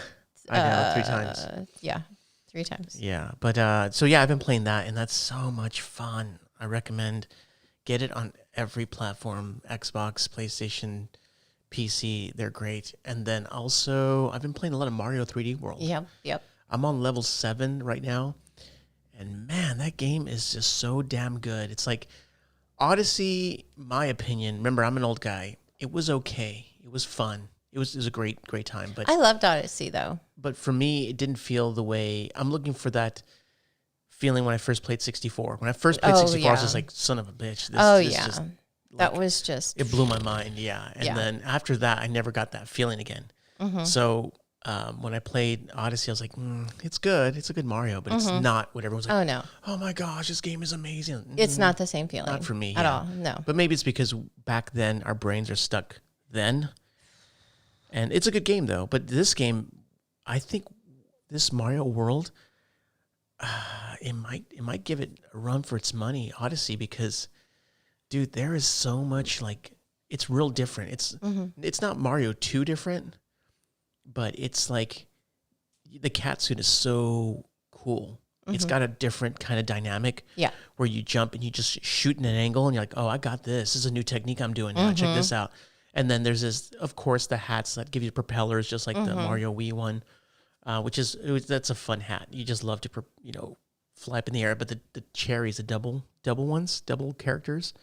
I know, 3 times.
Yeah, 3 times.
Yeah, but so yeah, I've been playing that, and that's so much fun. I recommend get it on every platform: Xbox, PlayStation, PC. They're great. And then also, I've been playing a lot of Mario 3D World.
Yep.
I'm on level 7 right now, and man, that game is just so damn good. It's like Odyssey, my opinion. Remember, I'm an old guy. It was okay. It was fun. It was a great time. But
I loved Odyssey, though.
But for me, it didn't feel the way I'm looking for that feeling when I first played 64. When I first played 64, I was just like, son of a bitch. This just,
that was just...
It blew my mind, yeah. And then after that, I never got that feeling again. So when I played Odyssey, I was like, it's good. It's a good Mario, but it's not what everyone's like.
Oh, no.
Oh, my gosh, this game is amazing.
It's not the same feeling.
Not for me.
At
yeah.
all, no.
But maybe it's because back then, our brains are stuck then. And it's a good game, though. But this game, I think this Mario World... it might give it a run for its money, Odyssey, because, dude, there is so much, like, it's real different. It's not Mario 2 different, but it's like the cat suit is so cool. It's got a different kind of dynamic.
Yeah.
Where you jump and you just shoot in an angle and you're like, oh, I got this. This is a new technique I'm doing now. Check this out. And then there's this, of course, the hats that give you propellers, just like the Mario Wii one, that's a fun hat. You just love to, fly up in the air. But the cherries, the double characters.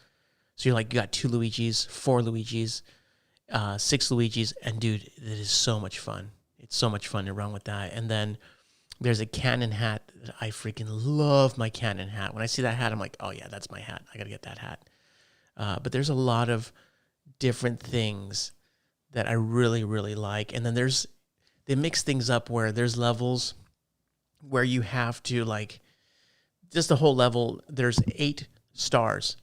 So you got 2 Luigis, 4 Luigis, 6 Luigis, and dude, it is so much fun. It's so much fun to run with that. And then there's a cannon hat that I freaking love. My cannon hat. When I see that hat, I'm like, oh yeah, that's my hat. I gotta get that hat. But there's a lot of different things that I really, really like. And then they mix things up where there's levels where you have to just the whole level. There's 8 stars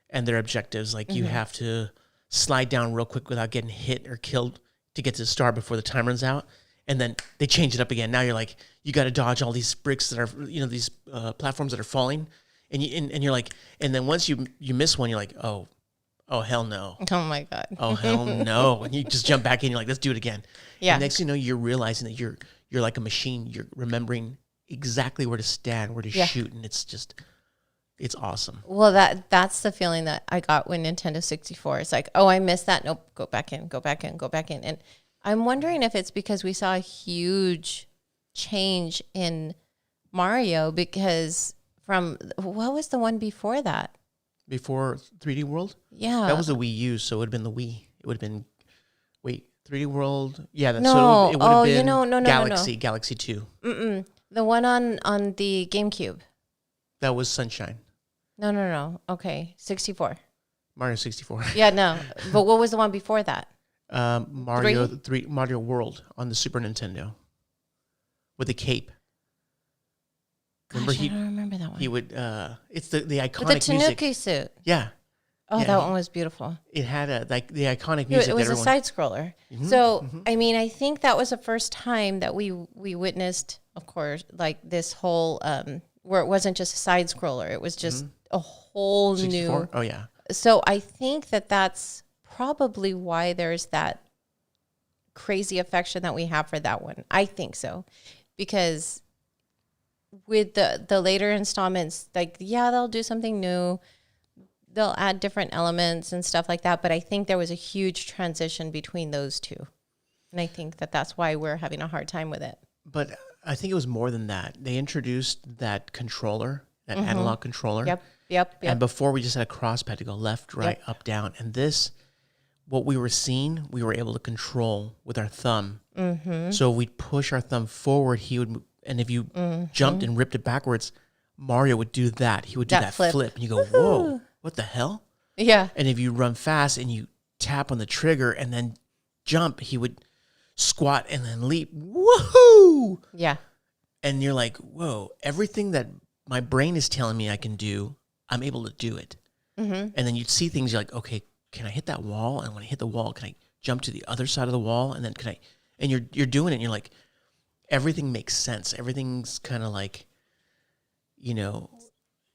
and their objectives. You have to slide down real quick without getting hit or killed to get to the star before the time runs out. And then they change it up again. Now you're you got to dodge all these bricks that are, these platforms that are falling. And you're and then once you miss one, you're like, oh hell no.
Oh my God.
Oh hell no. And you just jump back in. You're like, let's do it again.
Yeah.
And next thing you know, you're realizing that you're like a machine. You're remembering exactly where to stand, where to shoot. And it's awesome.
Well, that's the feeling that I got when Nintendo 64. It's like, oh, I missed that. Nope. Go back in. And I'm wondering if it's because we saw a huge change in Mario, because what was the one before that?
Before 3D World?
Yeah.
That was the Wii U, so it would have been the Wii. It would have been, 3D World? Yeah,
no.
So it would have been
no,
Galaxy, Galaxy 2.
The one on the GameCube.
That was Sunshine.
No. Okay, 64.
Mario 64.
Yeah, no. But what was the one before that?
Mario World on the Super Nintendo with the cape.
Gosh, I don't remember that one.
He would. It's the iconic
With the Tanuki
music.
suit.
Yeah.
Oh,
yeah,
that one was beautiful.
It had the iconic music.
It was a side scroller. So I mean, I think that was the first time that we witnessed, of course, this whole where it wasn't just a side scroller. It was just a whole
64?
new.
Oh yeah.
So I think that's probably why there's that crazy affection that we have for that one. I think so, because with the later installments, they'll do something new, they'll add different elements and stuff like that, but I think there was a huge transition between those two, and I think that's why we're having a hard time with it.
But I think it was more than that. They introduced that controller, that analog controller.
Yep.
And before, we just had a cross pad to go left, right, up, down. And this, what we were seeing, we were able to control with our thumb. So we'd push our thumb forward. He would, and if you jumped and ripped it backwards, Mario would do that. He would do that flip. And you go, whoa, what the hell?
Yeah.
And if you run fast and you tap on the trigger and then jump, he would squat and then leap. Woohoo!
Yeah.
And you're like, whoa, everything that my brain is telling me I can do, I'm able to do it. And then you'd see things, you're like, okay, can I hit that wall? And when I hit the wall, can I jump to the other side of the wall? And then can I, and you're doing it and you're like, everything makes sense. Everything's kind of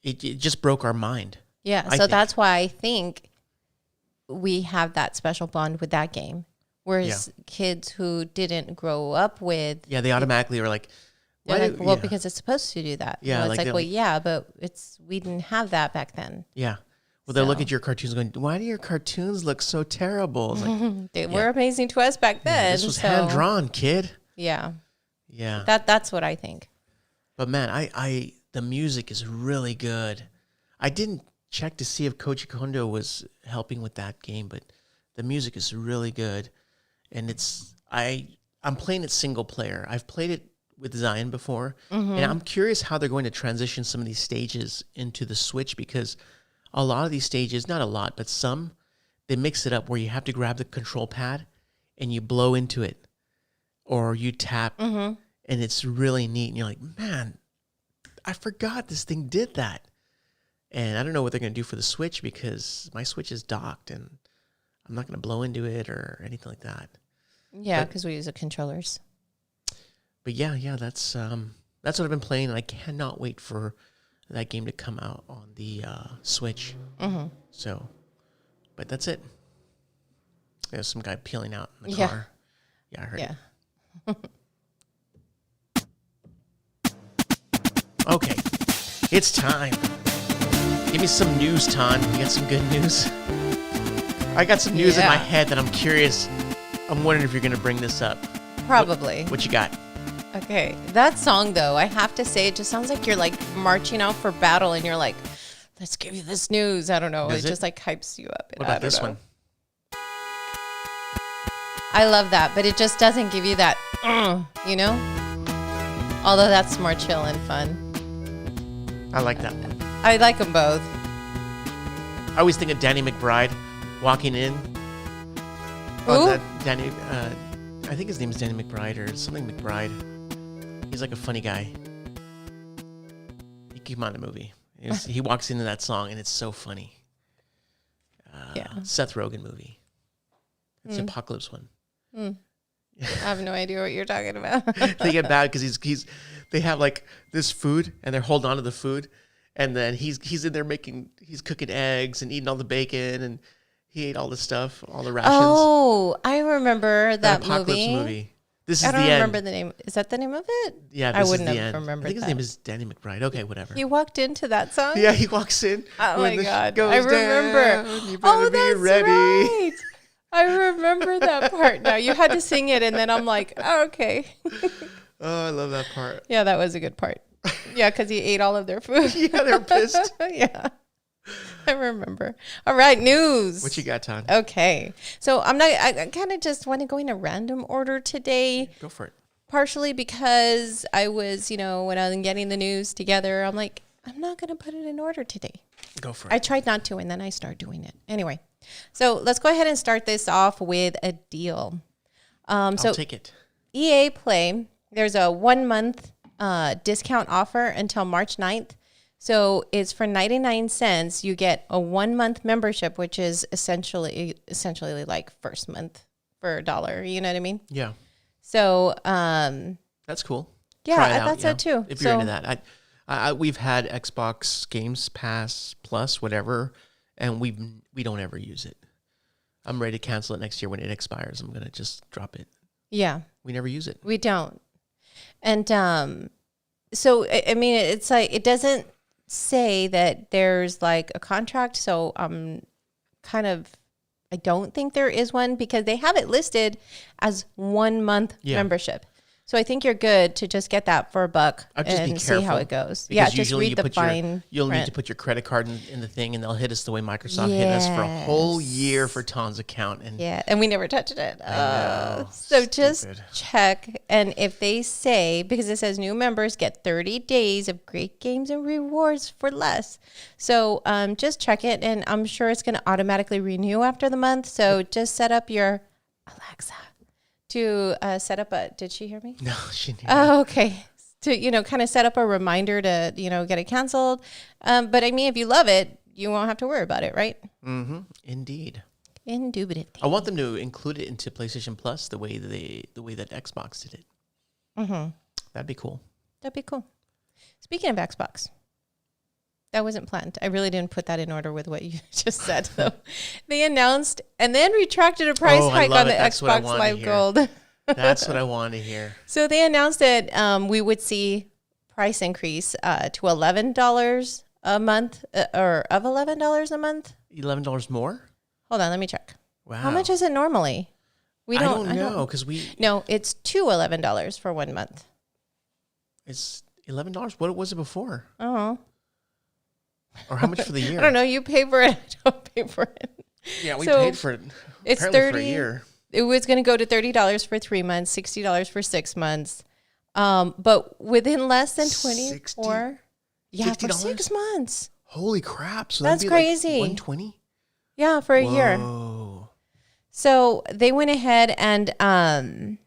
it just broke our mind.
Yeah. So that's why I think we have that special bond with that game. Whereas kids who didn't grow up with.
Yeah, they automatically were like,
because it's supposed to do that.
Yeah.
But we didn't have that back then.
Yeah. Well, they'll look at your cartoons going, why do your cartoons look so terrible? It's like,
they were amazing to us back then.
This was hand-drawn, kid.
Yeah.
Yeah.
That's what I think.
But man, the music is really good. I didn't check to see if Koji Kondo was helping with that game, but the music is really good. And I'm playing it single player. I've played it with Zion before, and I'm curious how they're going to transition some of these stages into the Switch, because a lot of these stages, not a lot, but some, they mix it up where you have to grab the control pad and you blow into it, or you tap, and it's really neat. And you're like, man, I forgot this thing did that. And I don't know what they're going to do for the Switch, because my Switch is docked and I'm not going to blow into it or anything like that.
Yeah, because we use the controllers.
But yeah, that's what I've been playing, and I cannot wait for that game to come out on the Switch. So, but that's it. There's some guy peeling out in the car. Yeah, I heard it. Okay, it's time. Give me some news, Ton. You got some good news? I got some news in my head that I'm curious. I'm wondering if you're going to bring this up.
Probably.
What you got?
Okay. That song, though, I have to say, it just sounds like you're like marching out for battle and you're like, let's give you this news. I don't know. It just like hypes you up.
What about this one?
I love that, but it just doesn't give you that, you know? Although that's more chill and fun.
I like that one.
I like them both.
I always think of Danny McBride walking in.
Who?
Danny, I think his name is Danny McBride or something McBride. He's like a funny guy. You keep him on the movie. He walks into that song and it's so funny. Seth Rogen movie. It's an apocalypse one.
I have no idea what you're talking about.
They get bad because they have like this food and they're holding on to the food, and then he's in there he's cooking eggs and eating all the bacon, and he ate all the stuff, all the rations.
Oh, I remember that
apocalypse movie. This is
I don't
the end.
remember the name. Is that the name of it?
Yeah,
I wouldn't
is the
have
end.
remembered
I think his
that.
name is Danny McBride. Okay, whatever.
He walked into that song?
Yeah, he walks in.
Oh
when
my
the
God.
goes
I remember.
down, you better be
that's
ready.
right. I remember that part now. You had to sing it, and then I'm like, oh, okay.
Oh, I love that part.
Yeah, that was a good part. Yeah, because he ate all of their food.
Yeah, they're pissed.
Yeah. I remember. All right, news.
What you got, Todd?
Okay. So I kind of just want to go in a random order today.
Go for it.
Partially because I was, when I was getting the news together, I'm like, I'm not going to put it in order today.
Go for it.
I tried not to, and then I started doing it. Anyway, so let's go ahead and start this off with a deal.
I'll take it.
EA Play, there's a 1 month discount offer until March 9th. So it's for 99 cents. You get a 1 month membership, which is essentially like first month for $1. You know what I mean?
Yeah.
So
that's cool.
Yeah, I thought so too.
If you're into that, we've had Xbox Games Pass Plus, whatever, and we don't ever use it. I'm ready to cancel it next year when it expires. I'm gonna just drop it.
Yeah,
we never use it.
We don't, and so I mean, it's like it doesn't say that there's like a contract. So I don't think there is one because they have it listed as 1 month membership. So I think you're good to just get that for $1 and see how it goes. Yeah, just read the fine
You'll
print.
need to put your credit card in the thing, and they'll hit us the way Microsoft hit us for a whole year for Tom's account.
And we never touched it. So
Stupid.
just check, and if they say, because it says new members get 30 days of great games and rewards for less. So just check it, and I'm sure it's going to automatically renew after the month. So just set up your Alexa to set up did she hear me?
No, she didn't.
Oh, okay. To, kind of set up a reminder to, get it canceled. But I mean, if you love it, you won't have to worry about it, right?
Mm-hmm. Indeed.
Indubitably.
I want them to include it into PlayStation Plus the way that Xbox did it.
Mm-hmm.
That'd be cool.
That'd be cool. Speaking of Xbox, that wasn't planned. I really didn't put that in order with what you just said. So they announced and then retracted a price hike on the Xbox Live Gold.
That's what I wanted to hear.
So they announced that we would see price increase to $11 a month or of $11 a month.
$11 more?
Hold on, let me check.
Wow.
How much is it normally?
I don't know because
No, it's to $11 for 1 month.
It's $11. What was it before?
Oh.
Or how much for the year?
I don't know. You pay for it. I don't pay for it.
Yeah, we paid for it.
It's
apparently
30
for a year.
It was going to go to $30 for 3 months, $60 for 6 months. But within less than 24.
60?
Yeah, for
$60?
6 months.
Holy crap. So
that's
that'd be
crazy.
Like $120?
Yeah, for a year.
Whoa.
So they went ahead and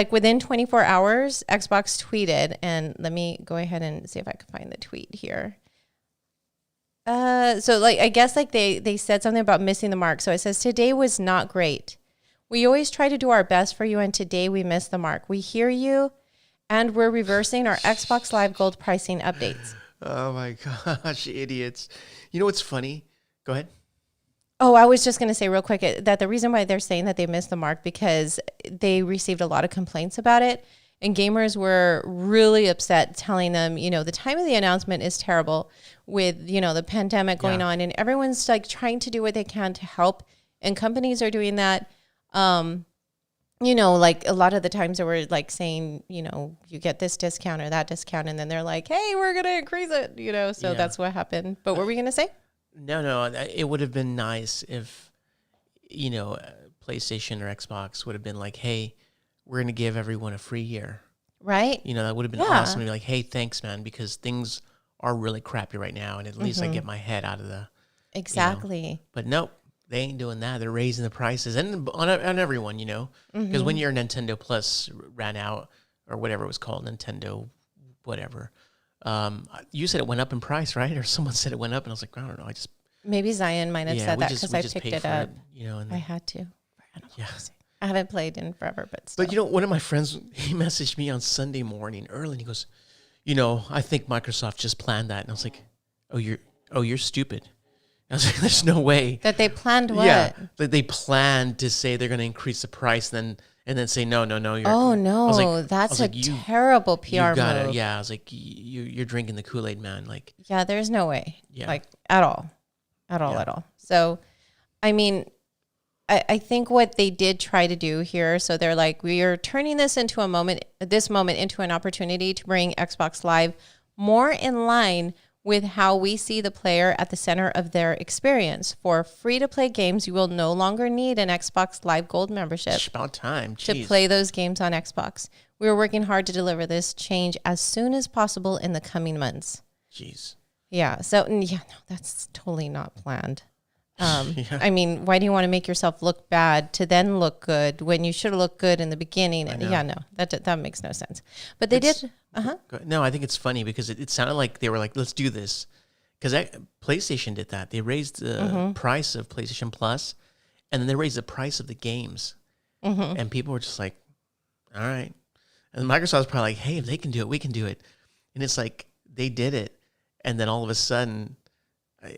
within 24 hours, Xbox tweeted, and let me go ahead and see if I can find the tweet here. So I guess they said something about missing the mark. So it says, today was not great. We always try to do our best for you, and today we missed the mark. We hear you, and we're reversing our Xbox Live Gold pricing updates.
Oh my gosh, idiots. You know what's funny? Go ahead.
Oh, I was just going to say real quick that the reason why they're saying that they missed the mark because they received a lot of complaints about it. And gamers were really upset, telling them, the time of the announcement is terrible with, the pandemic going on. And everyone's like trying to do what they can to help. And companies are doing that. Like a lot of the times they were like saying, you get this discount or that discount. And then they're like, hey, we're going to increase it, So that's what happened. But what were we going to say?
No, it would have been nice if, PlayStation or Xbox would have been like, hey, we're going to give everyone a free year.
Right.
That would have been awesome to be like, hey, thanks, man, because things are really crappy right now. And at least I get my head out of the.
Exactly.
But nope, they ain't doing that. They're raising the prices and on everyone, because when your Nintendo Plus ran out or whatever it was called, Nintendo, whatever. You said it went up in price, right? Or someone said it went up, and I was like, I don't know.
Maybe Zion might have said that because I picked it up.
And
I had to. I haven't played in forever, but still.
But one of my friends, he messaged me on Sunday morning early, and he goes, I think Microsoft just planned that, and I was like, you're stupid. I was like, there's no way
that they planned what?
Yeah, that they planned to say they're going to increase the price, and then say no.
That's a terrible PR move.
Yeah, I was like, you're drinking the Kool-Aid, man. Like,
yeah, there's no way. Yeah, like at all. So, I mean, I think what they did try to do here. So they're like, we are turning this moment into an opportunity to bring Xbox Live more in line with how we see the player at the center of their experience. For free-to-play games, you will no longer need an Xbox Live Gold membership.
It's about time.
To play those games on Xbox. We are working hard to deliver this change as soon as possible in the coming months.
Jeez.
Yeah. So, that's totally not planned. I mean, why do you want to make yourself look bad to then look good when you should have looked good in the beginning? That makes no sense. But they did.
No, I think it's funny because it sounded like they were like, let's do this. Because PlayStation did that. They raised the price of PlayStation Plus, and then they raised the price of the games. And people were just like, all right. And Microsoft's probably like, hey, if they can do it, we can do it. And it's like, they did it. And then all of a sudden,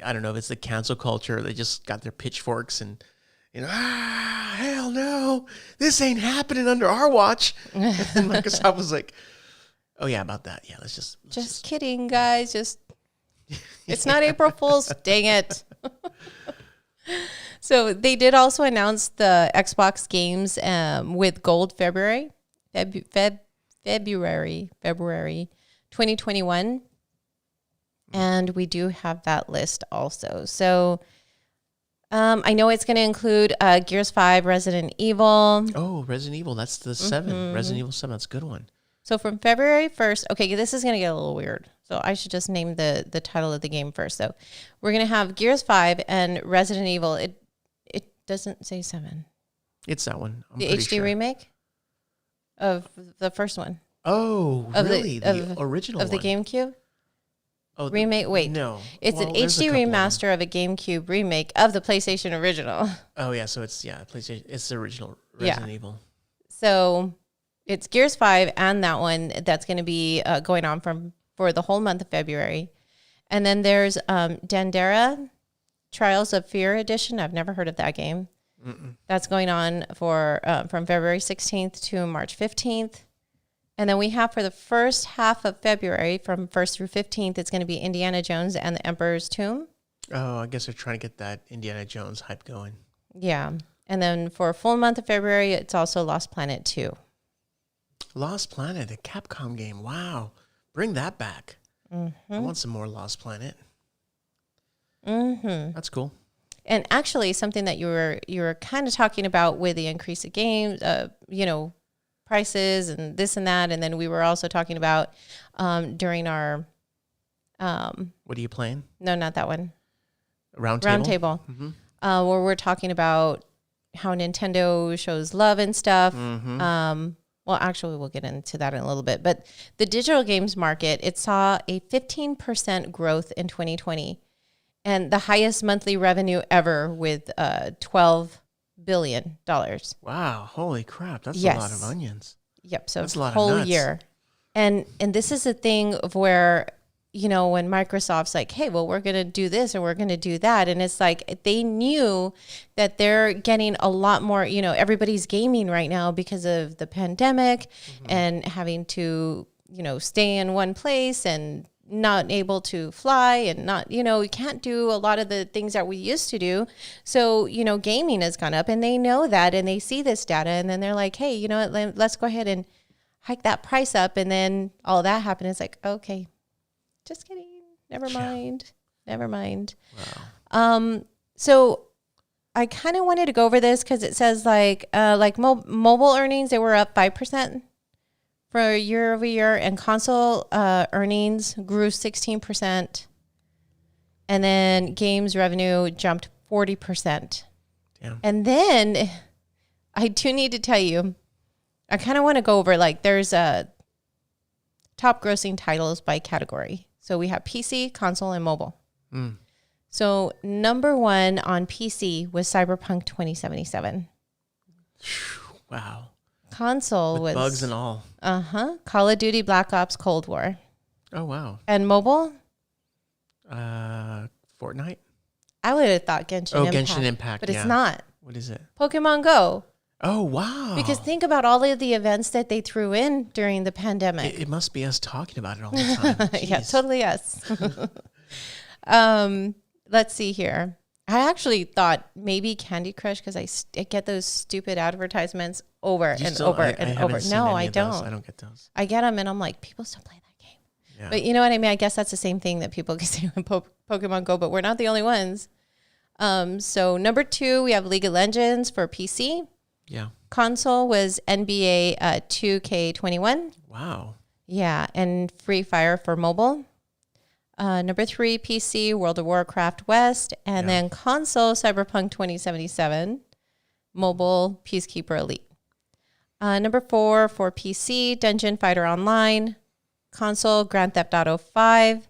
I don't know if it's the cancel culture. They just got their pitchforks and, hell no, this ain't happening under our watch. And Microsoft was like, oh yeah, about that. Yeah, let's just
kidding, guys. It's not April Fool's. Dang it. So they did also announce the Xbox games with Gold February 2021. And we do have that list also. So I know it's going to include Gears 5, Resident Evil.
Oh, Resident Evil. That's the 7. Resident Evil 7. That's a good one.
So from February 1st, okay, this is going to get a little weird. So I should just name the title of the game first. So we're going to have Gears 5 and Resident Evil. It doesn't say 7.
It's that one.
The HD remake of the first one.
Oh, really? The original one?
Of the GameCube?
Oh,
remake. Wait, no. It's an HD remaster of a GameCube remake of the PlayStation original.
Oh yeah, so it's PlayStation. It's the original Resident Evil.
So it's Gears 5 and that one that's going to be going on for the whole month of February, and then there's Dandara Trials of Fear Edition. I've never heard of that game. That's going on for from February 16th to March 15th. And then we have for the first half of February, from 1st through 15th, it's going to be Indiana Jones and the Emperor's Tomb.
Oh, I guess they're trying to get that Indiana Jones hype going.
Yeah. And then for a full month of February, it's also Lost Planet 2.
Lost Planet, a Capcom game. Wow. Bring that back. I want some more Lost Planet. That's cool.
And actually, something that you were kind of talking about with the increase of games, prices and this and that, and then we were also talking about during our
what are you playing?
No, not that one.
Roundtable.
Where we're talking about how Nintendo shows love and stuff. Well, actually, we'll get into that in a little bit. But the digital games market, it saw a 15% growth in 2020, and the highest monthly revenue ever with $12 billion.
Wow, holy crap. That's a lot of onions.
Yep, so
that's a lot
whole
of nuts.
Year. And this is a thing of where you know, when Microsoft's like, hey, well, we're going to do this or we're going to do that. And it's like they knew that they're getting a lot more, you know, everybody's gaming right now because of the pandemic and having to, you know, stay in one place and not able to fly and not, you know, we can't do a lot of the things that we used to do. So, you know, gaming has gone up and they know that and they see this data and then they're like, hey, you know what, let's go ahead and hike that price up. And then all that happened. It's like, okay, just kidding. Never mind. Never mind.
Wow.
So I kind of wanted to go over this because it says like mobile earnings, they were up 5% for year over year, and console earnings grew 16%, and then games revenue jumped 40%.
Damn.
And then I do need to tell you, I kind of want to go over like there's a top grossing titles by category. So we have PC, console, and mobile. So number one on PC was Cyberpunk 2077.
Wow.
Console was
bugs and all.
Call of Duty Black Ops Cold War.
Oh, wow.
And mobile?
Fortnite?
I would have thought Genshin Impact.
Genshin Impact,
but it's not.
What is it?
Pokemon Go.
Oh, wow.
Because think about all of the events that they threw in during the pandemic.
It must be us talking about it all the time.
Yeah, totally us. Let's see here. I actually thought maybe Candy Crush because I get those stupid advertisements over and over and over. No, I don't.
I don't get those.
I get them and I'm like, people still play that game.
Yeah.
But you know what I mean? I guess that's the same thing that people can say with Pokemon Go, but we're not the only ones. So number two, we have League of Legends for PC.
Yeah.
Console was NBA 2K21.
Wow.
Yeah, and Free Fire for mobile. Number three, PC, World of Warcraft West. And then console, Cyberpunk 2077. Mobile, Peacekeeper Elite. Number four, for PC, Dungeon Fighter Online. Console, Grand Theft Auto 5.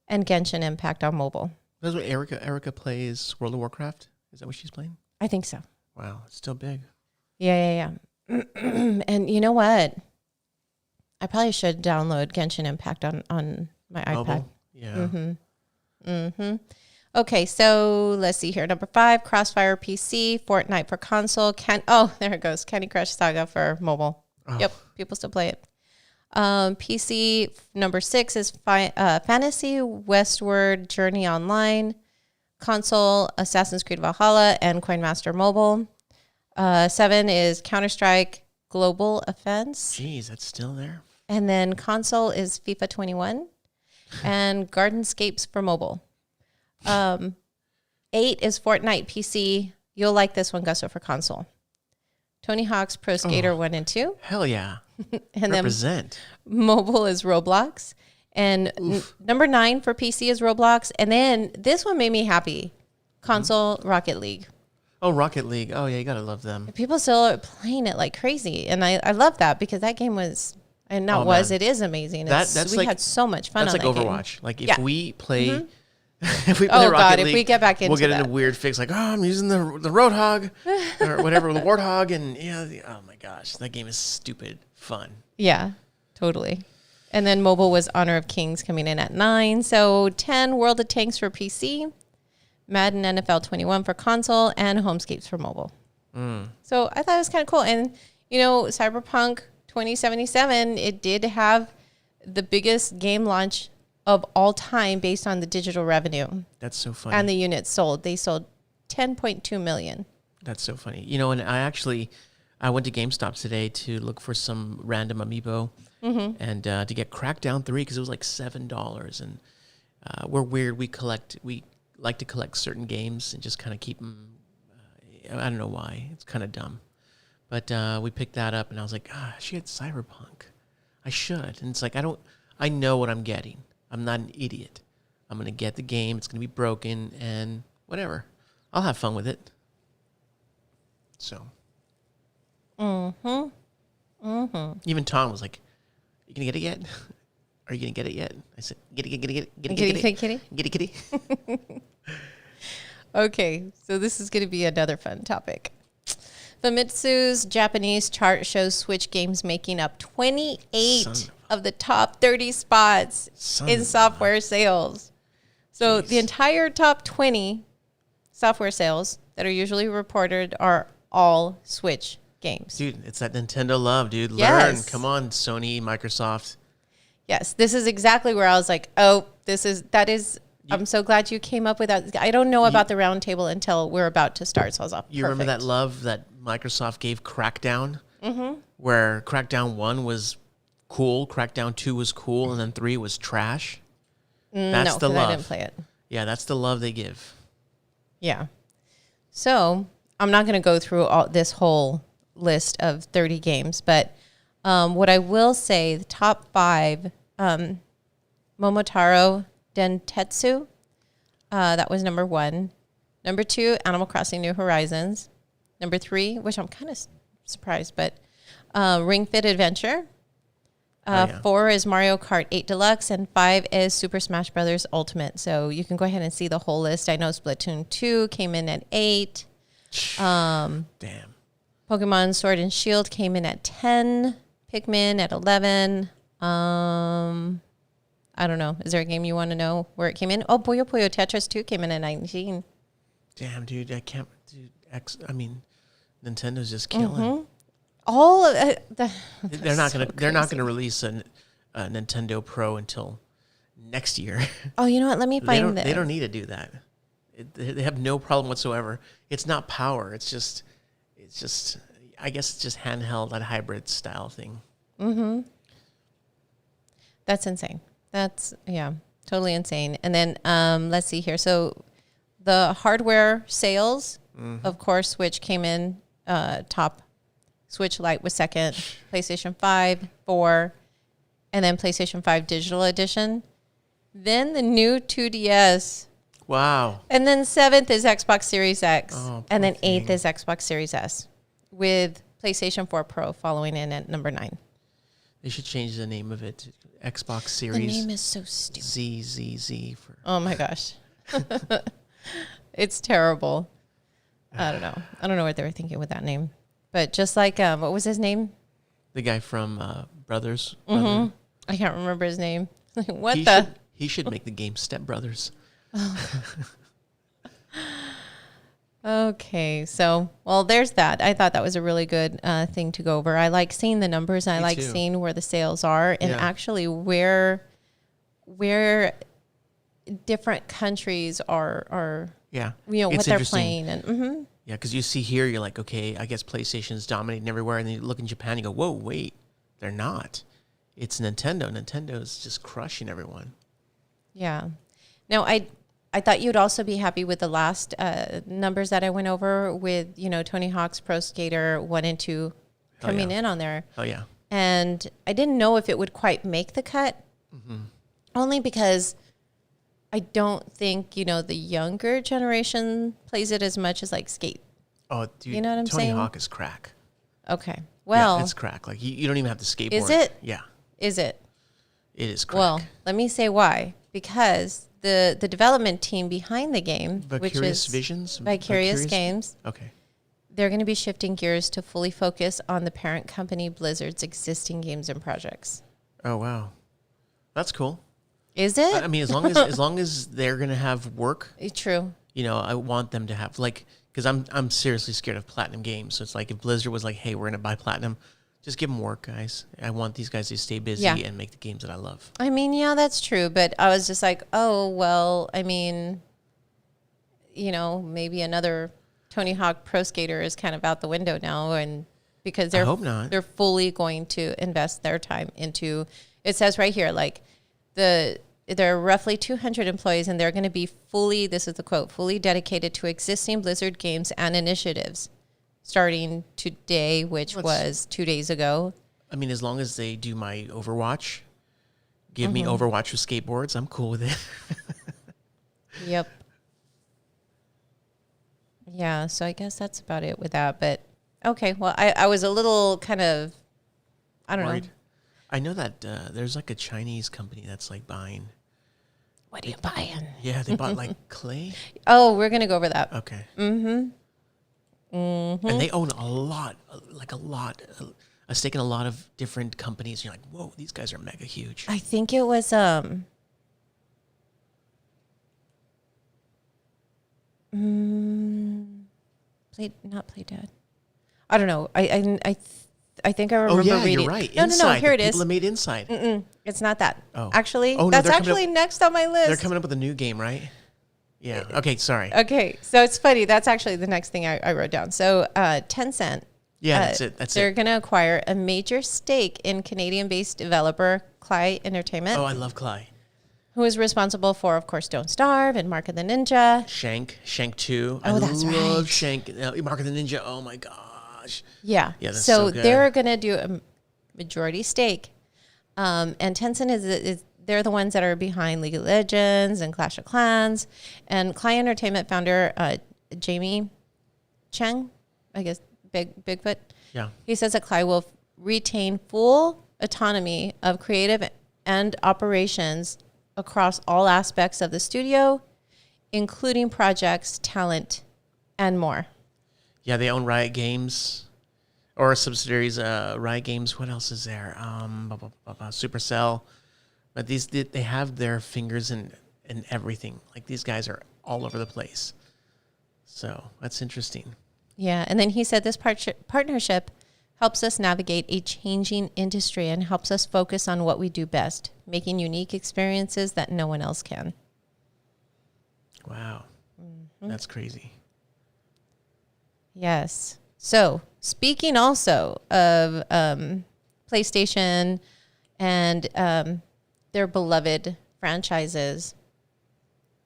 And Genshin Impact on mobile.
That's what Erica plays World of Warcraft? Is that what she's playing?
I think so.
Wow, it's still big.
Yeah. And you know what? I probably should download Genshin Impact on my
Mobile?
iPad.
Yeah.
Okay, so let's see here. Number five, Crossfire PC, Fortnite for console. There it goes. Candy Crush Saga for mobile.
Oh.
Yep, people still play it. PC, number six is Fantasy Westward Journey Online. Console, Assassin's Creed Valhalla and Coinmaster Mobile. 7 is Counter-Strike Global Offense.
Jeez, that's still there.
And then console is FIFA 21 and Gardenscapes for mobile. 8 is Fortnite PC. You'll like this one, Gusto, for console. Tony Hawk's Pro Skater 1 and 2.
Hell yeah.
And
Represent.
then mobile is Roblox. And number 9 for PC is Roblox. And then this one made me happy. Console, Rocket League.
Oh, Rocket League. Oh, yeah, you got to love them.
People still are playing it like crazy. And I love that because that game was, and not was, it is amazing. We had so much fun on that game.
That's like Overwatch. Like if we play... if we play
Oh,
Rocket
God,
League,
if we get back into
we'll get
that.
into weird fix like, oh, I'm using the Roadhog or whatever, the Warthog. And oh my gosh, that game is stupid fun.
Yeah, totally. And then mobile was Honor of Kings coming in at 9. So 10, World of Tanks for PC. Madden NFL 21 for console, and Homescapes for mobile. So I thought it was kind of cool. And, you know, Cyberpunk 2077, it did have the biggest game launch of all time based on the digital revenue.
That's so funny.
And the units sold. They sold 10.2 million.
That's so funny. You know, and I went to GameStop today to look for some random amiibo and to get Crackdown 3 because it was like $7. And we're weird. We like to collect certain games and just kind of keep them. I don't know why. It's kind of dumb. But we picked that up and I was like, I should get Cyberpunk. I should. And it's like, I know what I'm getting. I'm not an idiot. I'm going to get the game. It's going to be broken and whatever. I'll have fun with it. So. Even Tom was like, you going to get it yet? Are you going to get it yet? I said, get it, kitty.
Okay, so this is going to be another fun topic. Famitsu's Japanese chart shows Switch games making up 28 of the top 30 spots in software sales. So the entire top 20 software sales that are usually reported are all Switch games.
Dude, it's that Nintendo love, dude. Learn.
Yes.
Come on, Sony, Microsoft.
Yes, this is exactly where I was like, oh, I'm so glad you came up with that. I don't know about the round table until we're about to start. So I was like,
you remember that love that Microsoft gave Crackdown? Mm-hmm. Where Crackdown 1 was cool, Crackdown 2 was cool, and then 3 was trash? That's the love.
I didn't play it.
Yeah, that's the love they give.
Yeah. So I'm not going to go through this whole list of 30 games, but what I will say, the top 5, Momotaro Dentetsu, that was number 1. Number 2, Animal Crossing New Horizons. Number 3, which I'm kind of surprised, but Ring Fit Adventure. 4 is Mario Kart 8 Deluxe, and 5 is Super Smash Bros. Ultimate. So you can go ahead and see the whole list. I know Splatoon 2 came in at 8.
Damn.
Pokemon Sword and Shield came in at 10. Pikmin at 11. I don't know. Is there a game you want to know where it came in? Oh, Puyo Puyo Tetris 2 came in at 19.
Damn, dude. I can't. Dude, Nintendo's just killing.
All of
they're not gonna release a Nintendo Pro until next year.
Oh, you know what? Let me find this.
They don't need to do that. They have no problem whatsoever. It's not power. It's just. I guess it's just handheld, that hybrid style thing. Mm-hmm.
That's insane. That's totally insane. And then let's see here. So the hardware sales, of course, Switch came in top. Switch Lite was second, PlayStation 5, 4, and then PlayStation 5 Digital Edition. Then the new 2DS.
Wow.
And then 7th is Xbox Series X.
Oh,
and then 8th is Xbox Series S, with PlayStation 4 Pro following in at number 9.
They should change the name of it to Xbox Series.
The name is so stupid.
ZZZ.
Oh my gosh. It's terrible. I don't know. I don't know what they were thinking with that name. But just like, what was his name?
The guy from Brothers.
I can't remember his name.
He should make the game Step Brothers.
Okay, so, well, there's that. I thought that was a really good thing to go over. I like seeing the numbers. I like seeing where the sales are and actually where different countries are what they're playing. And
yeah, because you see here, you're like, okay, I guess PlayStation's dominating everywhere. And then you look in Japan, you go, whoa, wait, they're not. It's Nintendo. Nintendo's just crushing everyone. Yeah.
Now, I thought you'd also be happy with the last numbers that I went over with, Tony Hawk's Pro Skater 1 and 2 coming in on there.
Oh, yeah.
And I didn't know if it would quite make the cut, only because I don't think, the younger generation plays it as much as like Skate.
Oh, dude,
you know what I'm saying?
Tony Hawk is crack.
Okay. Well,
yeah, it's crack. Like you don't even have to skateboard.
Is it?
Yeah.
Is it?
It is crack.
Well, let me say why. Because the development team behind the game, which is Vicarious Games.
Okay.
They're going to be shifting gears to fully focus on the parent company Blizzard's existing games and projects.
Oh, wow. That's cool.
Is it?
I mean, as long as they're going to have work.
True.
I want them to have, because I'm seriously scared of Platinum games. So it's like if Blizzard was like, hey, we're going to buy Platinum, just give them work, guys. I want these guys to stay busy and make the games that I love.
I mean, yeah, that's true. But I was just like, oh, well, I mean, maybe another Tony Hawk Pro Skater is kind of out the window now. And because
I hope not.
They're fully going to invest their time into, it says right here, there are roughly 200 employees, and they're going to be fully, this is the quote, fully dedicated to existing Blizzard games and initiatives starting today, which was 2 days ago.
I mean, as long as they do my Overwatch, give me Overwatch with skateboards, I'm cool with it.
Yep. Yeah, so I guess that's about it with that. But, okay, well, I was a little kind of, I don't know.
I know that there's a Chinese company that's buying.
What are you buying?
Yeah, they bought clay.
Oh, we're going to go over that.
Okay. And they own a a stake in a lot of different companies. You're like, whoa, these guys are mega huge.
I think it was not Play Dead. I don't know. I think I remember reading.
You're right.
No,
Inside,
here it
the
is.
people that made Inside.
It's not that.
Oh.
Actually,
Oh, no,
that's
they're coming
actually next on my list.
They're coming up with a new game, right? Yeah. Okay, sorry.
Okay, so it's funny. That's actually the next thing I wrote down. So Tencent.
Yeah, that's it.
They're going to acquire a major stake in Canadian-based developer Klei Entertainment.
Oh, I love Klei.
Who is responsible for, of course, Don't Starve and Mark of the Ninja.
Shank 2.
Oh, that's right.
I love Shank. Mark of the Ninja. Oh my gosh.
Yeah.
Yeah, that's
so
so good.
they're going to do a majority stake. And Tencent is they're the ones that are behind League of Legends and Clash of Clans. And Klei Entertainment founder Jamie Cheng, I guess Bigfoot.
Yeah.
He says that Klei will retain full autonomy of creative and operations across all aspects of the studio, including projects, talent, and more.
Yeah, they own Riot Games, or subsidiaries. Riot Games. What else is there? Supercell. But they have their fingers in everything. Like these guys are all over the place. So that's interesting.
Yeah, and then he said this partnership helps us navigate a changing industry and helps us focus on what we do best, making unique experiences that no one else can.
Wow. That's crazy.
Yes. So speaking also of PlayStation and their beloved franchises.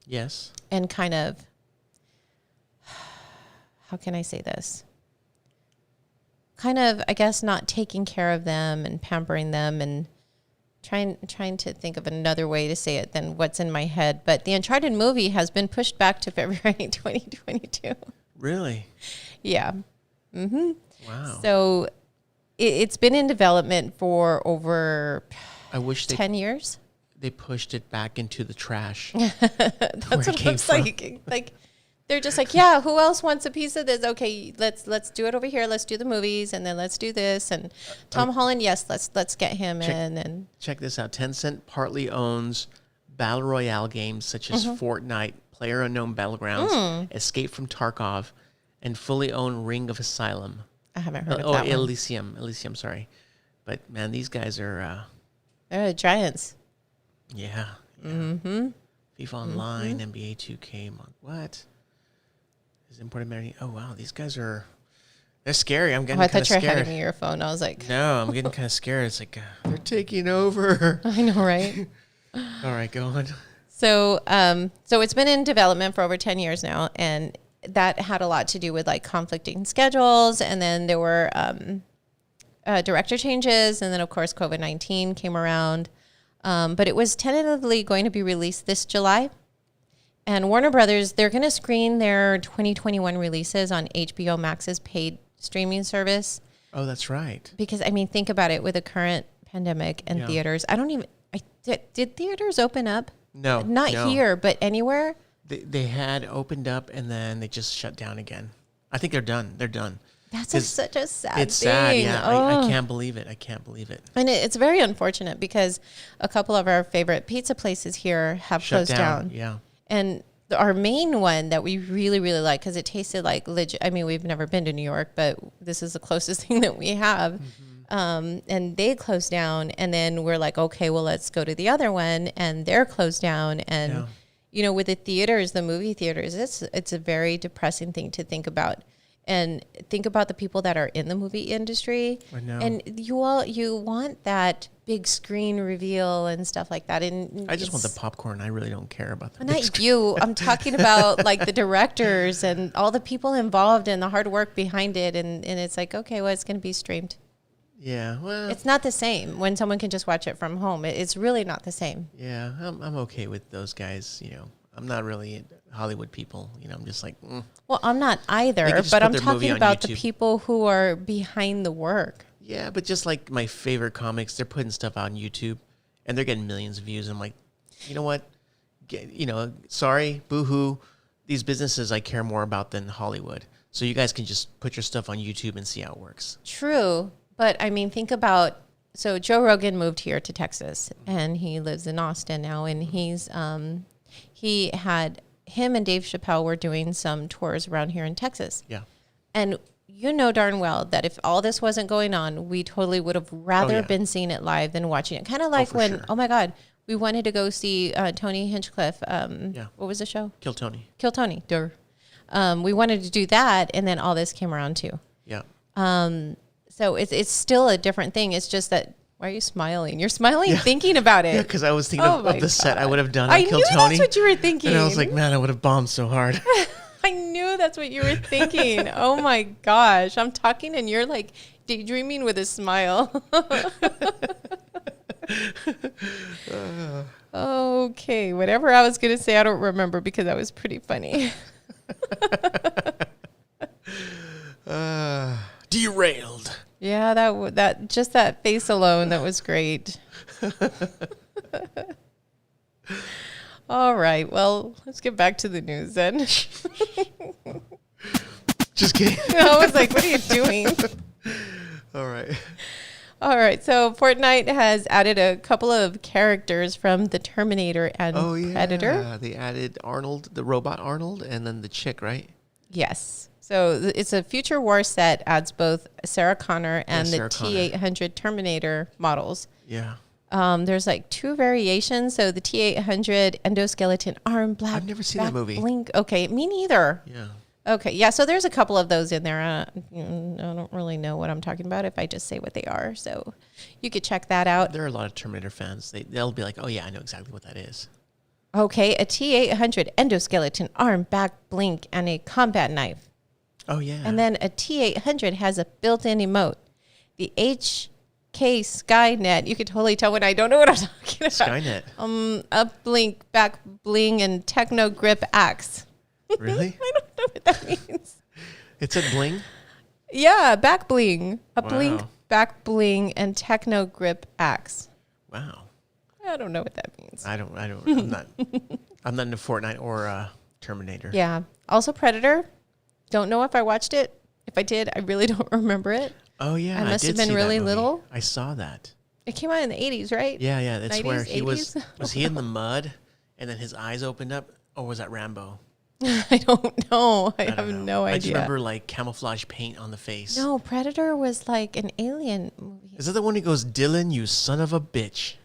Yes.
And kind of, how can I say this? Kind of, I guess, not taking care of them and pampering them and trying to think of another way to say it than what's in my head. But the Uncharted movie has been pushed back to February 2022.
Really?
Yeah. Mm-hmm.
Wow.
So it's been in development for over
I wish
10 years.
They pushed it back into the trash.
That's what it looks like. Like they're just like, yeah, who else wants a piece of this? Okay, let's do it over here. Let's do the movies, and then let's do this. And Tom Holland, yes, let's get him in. And
check this out. Tencent partly owns battle royale games such as Fortnite, PlayerUnknown Battlegrounds, Escape from Tarkov, and fully owned Ring of Asylum.
I haven't heard of that one.
Elysium, sorry. But man, these guys are
they're giants.
Yeah. Mm-hmm. FIFA Online, NBA 2K. What? Is imported American? Oh wow, these guys they're scary. I'm getting kind of scared.
I thought you were handing me your phone. I was like,
no, I'm getting kind of scared. It's like they're taking over.
I know, right?
All right, go on.
So, so it's been in development for over 10 years now, and that had a lot to do with like conflicting schedules, and then there were director changes, and then of course COVID-19 came around. But it was tentatively going to be released this July. And Warner Brothers, they're going to screen their 2021 releases on HBO Max's paid streaming service.
Oh, that's right.
Because, I mean, think about it with the current pandemic and theaters. Did theaters open up?
No.
Not here, but anywhere?
They had opened up and then they just shut down again. I think they're done. They're done.
That's such a sad thing.
It's sad, yeah. Oh. I can't believe it. I can't believe it.
And it's very unfortunate because a couple of our favorite pizza places here have closed down.
Yeah. And
our main one that we really, really like, because it tasted like legit. I mean, we've never been to New York, but this is the closest thing that we have. Mm-hmm. And they closed down. And then we're like, okay, well, let's go to the other one. And they're closed down. And, you know, with the theaters, the movie theaters, it's a very depressing thing to think about. And think about the people that are in the movie industry.
I know.
And you want that big screen reveal and stuff like that. And
I just want the popcorn. I really don't care about the big
not
screen.
you. I'm talking about like the directors and all the people involved and the hard work behind it. And it's like, okay, well, it's going to be streamed.
Yeah, well,
it's not the same when someone can just watch it from home. It's really not the same.
Yeah, I'm okay with those guys. You know, I'm not really Hollywood people. You know, I'm just like.
Well, I'm not either, but I'm talking about the people who are behind the work.
Yeah, but just like my favorite comics, they're putting stuff out on YouTube, and they're getting millions of views. I'm like, you know what? Sorry, boo-hoo. These businesses I care more about than Hollywood. So you guys can just put your stuff on YouTube and see how it works.
True. But I mean, think about, so Joe Rogan moved here to Texas and he lives in Austin now. And him and Dave Chappelle were doing some tours around here in Texas.
Yeah.
And you know darn well that if all this wasn't going on, we totally would have rather been seeing it live than watching it. Kind of like when, oh my God, we wanted to go see Tony Hinchcliffe. What was the show?
Kill Tony.
Kill Tony. Durr. We wanted to do that, and then all this came around too.
Yeah.
So it's still a different thing. It's just that, why are you smiling? You're smiling thinking about it.
Yeah, because I was thinking of the set I would have done on Kill
knew
Tony.
That's what you were thinking.
And I was like, man, I would have bombed so hard.
I knew that's what you were thinking. Oh my gosh. I'm talking and you're like daydreaming with a smile. Okay. Whatever I was going to say, I don't remember because that was pretty funny.
Derailed.
Yeah, that just that face alone, that was great. All right. Well, let's get back to the news then.
Just kidding.
I was like, what are you doing?
All right.
All right. So Fortnite has added a couple of characters from the Terminator and Predator.
Yeah, they added Arnold, the robot Arnold, and then the chick, right?
Yes. So it's a future war set, adds both Sarah Connor and the T-800 Terminator models.
Yeah.
There's like 2 variations. So the T-800 endoskeleton arm, black.
I've never seen that movie.
Blink. Okay, me neither.
Yeah.
Okay, yeah. So there's a couple of those in there. I don't really know what I'm talking about if I just say what they are. So you could check that out.
There are a lot of Terminator fans. They'll be like, oh yeah, I know exactly what that is.
Okay, a T-800 endoskeleton arm, back, blink, and a combat knife.
Oh yeah.
And then a T-800 has a built-in emote. The HK Skynet, you could totally tell when I don't know what I'm talking about.
Skynet.
Up blink, back bling, and techno grip axe.
Really?
I don't know what that means.
It said bling?
Yeah, back bling. A
Wow.
blink, back bling, and techno grip axe.
Wow.
I don't know what that means.
I'm not into Fortnite or Terminator.
Yeah. Also Predator. Don't know if I watched it. If I did, I really don't remember it.
Oh yeah.
I must
did
have been
see that
really
movie.
little.
I saw that.
It came out in the 80s, right?
Yeah. That's
90s,
where he
80s?
was he in the mud and then his eyes opened up, or was that Rambo?
I don't know. I
don't
have
know.
no idea.
I just remember like camouflage paint on the face.
No, Predator was like an alien movie.
Is that the one who goes, Dylan, you son of a bitch?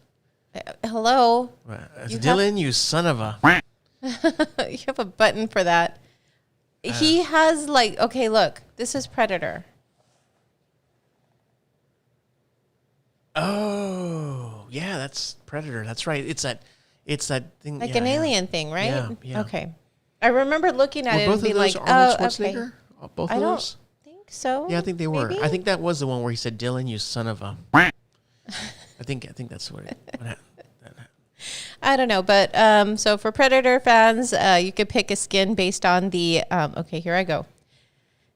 Hello?
It's Dylan, you son of a...
You have a button for that. He has like, okay, look, this is Predator.
Oh, yeah, that's Predator. That's right. It's that thing.
Like an alien thing, right?
Yeah.
Okay. I remember looking at
Were
it
both
and being
of those
like,
Arnold
oh, okay.
Schwarzenegger? Both
I
of
don't
those?
think so.
Yeah, I think they were.
Maybe?
I think that was the one where he said, Dylan, you son of a... I think that's what happened.
I don't know, but so for Predator fans, you could pick a skin based on the okay, here I go.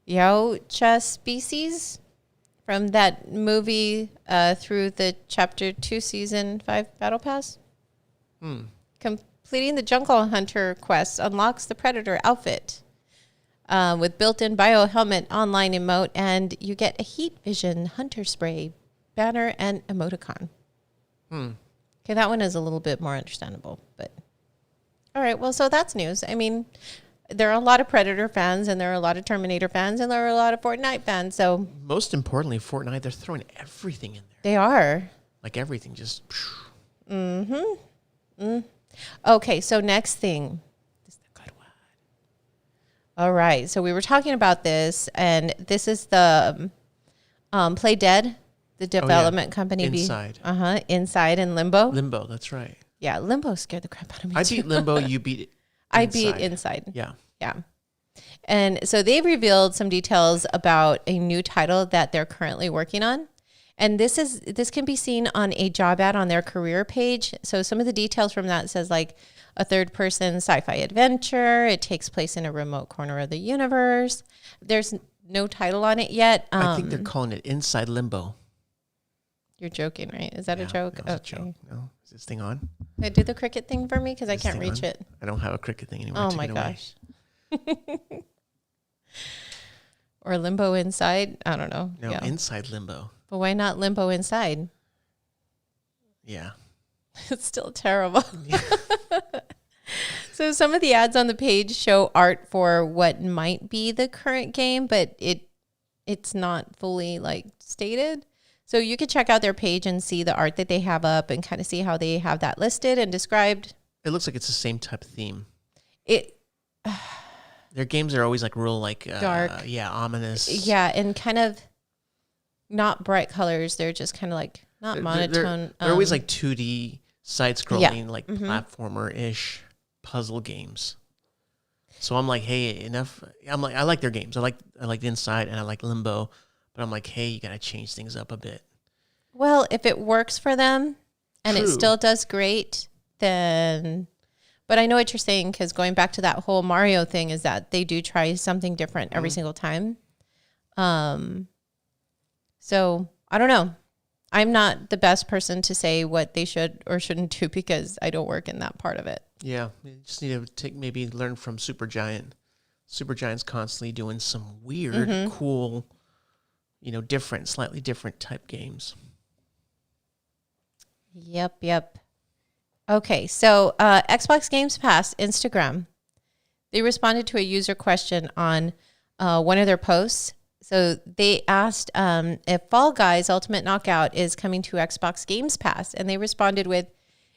Yautja species from that movie through the Chapter 2 Season 5 Battle Pass. Completing the Jungle Hunter quest unlocks the Predator outfit with built-in bio-helmet, online emote, and you get a heat vision hunter spray, banner, and emoticon. Okay, that one is a little bit more understandable, but all right. Well, so that's news. I mean, there are a lot of Predator fans, and there are a lot of Terminator fans, and there are a lot of Fortnite fans. So
most importantly, Fortnite, they're throwing everything in there.
They are.
Like everything, just...
Okay, so next thing. This is the good one. All right, so we were talking about this, and this is the Play Dead. The development company.
Inside.
Inside and Limbo.
Limbo, that's right.
Yeah, Limbo scared the crap out of me.
I beat Limbo, you beat
I beat Inside.
Yeah.
Yeah. And so they've revealed some details about a new title that they're currently working on. And this can be seen on a job ad on their career page. So some of the details from that says like a third person sci-fi adventure. It takes place in a remote corner of the universe. There's no title on it yet.
I think they're calling it Inside Limbo.
You're joking, right? Is that a joke?
That was a joke. No. Is this thing on?
Do the cricket thing for me because I can't reach it.
I don't have a cricket thing anymore.
Oh my gosh. Or Limbo Inside? I don't know.
No, Inside Limbo.
But why not Limbo Inside?
Yeah.
It's still terrible. So some of the ads on the page show art for what might be the current game, but it's not fully like stated. So you could check out their page and see the art that they have up and kind of see how they have that listed and described.
It looks like it's the same type of theme.
Their
games are always like real like
dark.
Yeah, ominous.
Yeah, and kind of not bright colors. They're just kind of like not monotone.
They're always like 2D side-scrolling, like platformer-ish puzzle games. So I'm like, hey, enough. I'm like, I like their games. I like the Inside and I like Limbo, but I'm like, hey, you gotta change things up a bit.
Well, if it works for them and
True.
it still does great, then. But I know what you're saying, because going back to that whole Mario thing is that they do try something different every single time. So I don't know. I'm not the best person to say what they should or shouldn't do because I don't work in that part of it.
Yeah, you just need to maybe learn from Supergiant. Supergiant's constantly doing some weird, cool, different, slightly different type games.
Yep. Okay, so Xbox Games Pass, Instagram, they responded to a user question on one of their posts. So they asked if Fall Guys Ultimate Knockout is coming to Xbox Games Pass, and they responded with,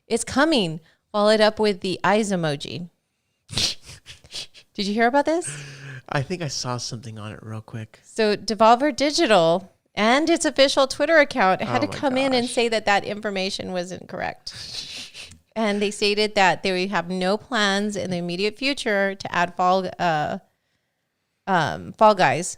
"It's coming," followed up with the eyes emoji. Did you hear about this?
I think I saw something on it real quick.
So Devolver Digital and its official Twitter account had to come in and say that information wasn't correct. And they stated that they have no plans in the immediate future to add Fall Guys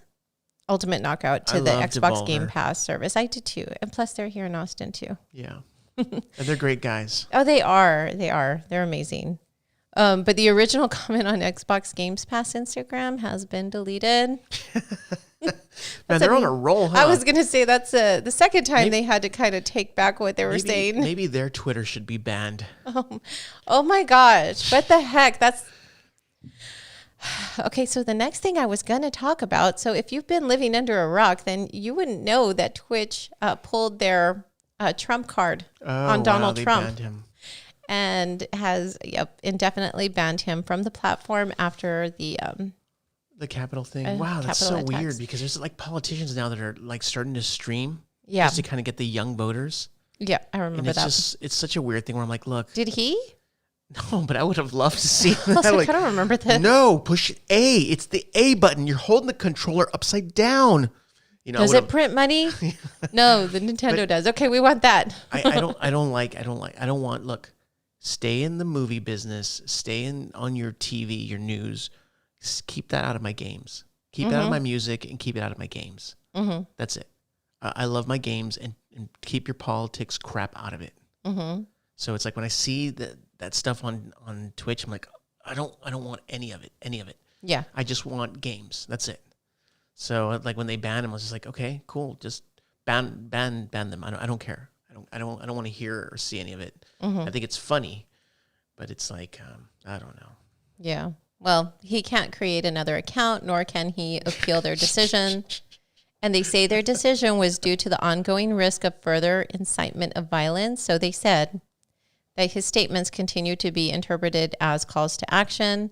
Ultimate Knockout to the Xbox Game Pass service. I did too. And plus they're here in Austin too.
Yeah. And they're great guys.
Oh, they are. They're amazing. But the original comment on Xbox Games Pass Instagram has been deleted.
Man, they're on a roll, huh?
I was going to say that's the second time they had to kind of take back what they were saying.
Maybe their Twitter should be banned.
Oh my gosh. What the heck? That's... Okay, so the next thing I was going to talk about, so if you've been living under a rock, then you wouldn't know that Twitch pulled their Trump card on Donald Trump.
Banned him.
And has indefinitely banned him from the platform after the
Capitol thing. Wow, that's so weird, because there's like politicians now that are like starting to stream just to kind of get the young voters.
Yeah, I remember that.
It's such a weird thing where I'm like, look.
Did he?
No, but I would have loved to see that.
I kind of remember this.
No, push A. It's the A button. You're holding the controller upside down.
Does it print money? No, the Nintendo does. Okay, we want that.
I don't want, look, stay in the movie business, stay on your TV, your news. Keep that out of my games. Keep it out of my music and keep it out of my games. That's it. I love my games, and keep your politics crap out of it. So it's like when I see that stuff on Twitch, I'm like, I don't want any of it. Yeah. I just want games. That's it. So like when they banned him, I was just like, okay, cool. Just ban them. I don't care. I don't want to hear or see any of it. I think it's funny, but it's like, I don't know.
Yeah. Well, he can't create another account, nor can he appeal their decision. And they say their decision was due to the ongoing risk of further incitement of violence. So they said that his statements continue to be interpreted as calls to action,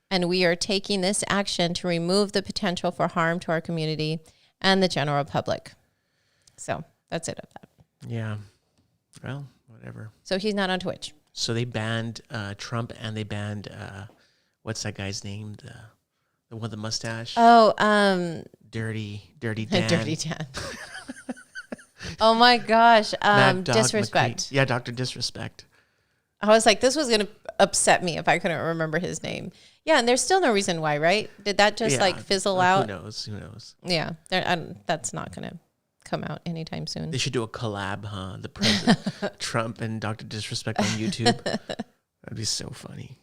and we are taking this action to remove the potential for harm to our community and the general public. So that's it of that.
Yeah. Well, whatever.
So he's not on Twitch.
So they banned Trump, and they banned what's that guy's name? The one with the mustache.
Oh,
Dirty Dan.
Dirty Dan. Oh my gosh. Disrespect.
McQueen. Yeah, Dr. Disrespect.
I was like, this was going to upset me if I couldn't remember his name. Yeah, and there's still no reason why, right? Did that just fizzle out?
Who knows?
Yeah, that's not going to come out anytime soon.
They should do a collab, huh? The president, Trump and Dr. Disrespect on YouTube. That'd be so funny.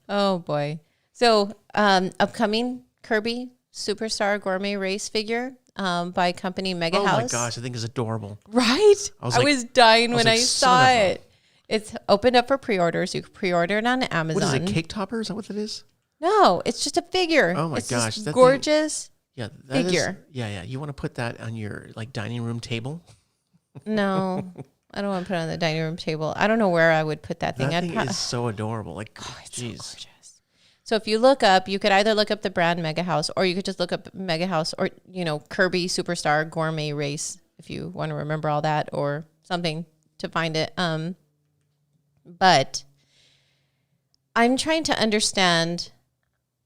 Oh boy. So upcoming Kirby Superstar Gourmet Race figure by company Mega House.
Oh my gosh, I think it's adorable.
Right? I was dying when I saw it. It's opened up for pre-orders. You can pre-order it on Amazon.
What is it, cake topper? Is that what it is?
No, it's just a figure.
Oh my gosh.
Just gorgeous.
Yeah,
figure.
Yeah. You want to put that on your like dining room table?
No, I don't want to put it on the dining room table. I don't know where I would put that thing.
That thing is so adorable. Like,
it's so
geez.
gorgeous. So if you look up, you could either look up the brand Mega House, or you could just look up Mega House, or Kirby Superstar Gourmet Race if you want to remember all that, or something to find it. But I'm trying to understand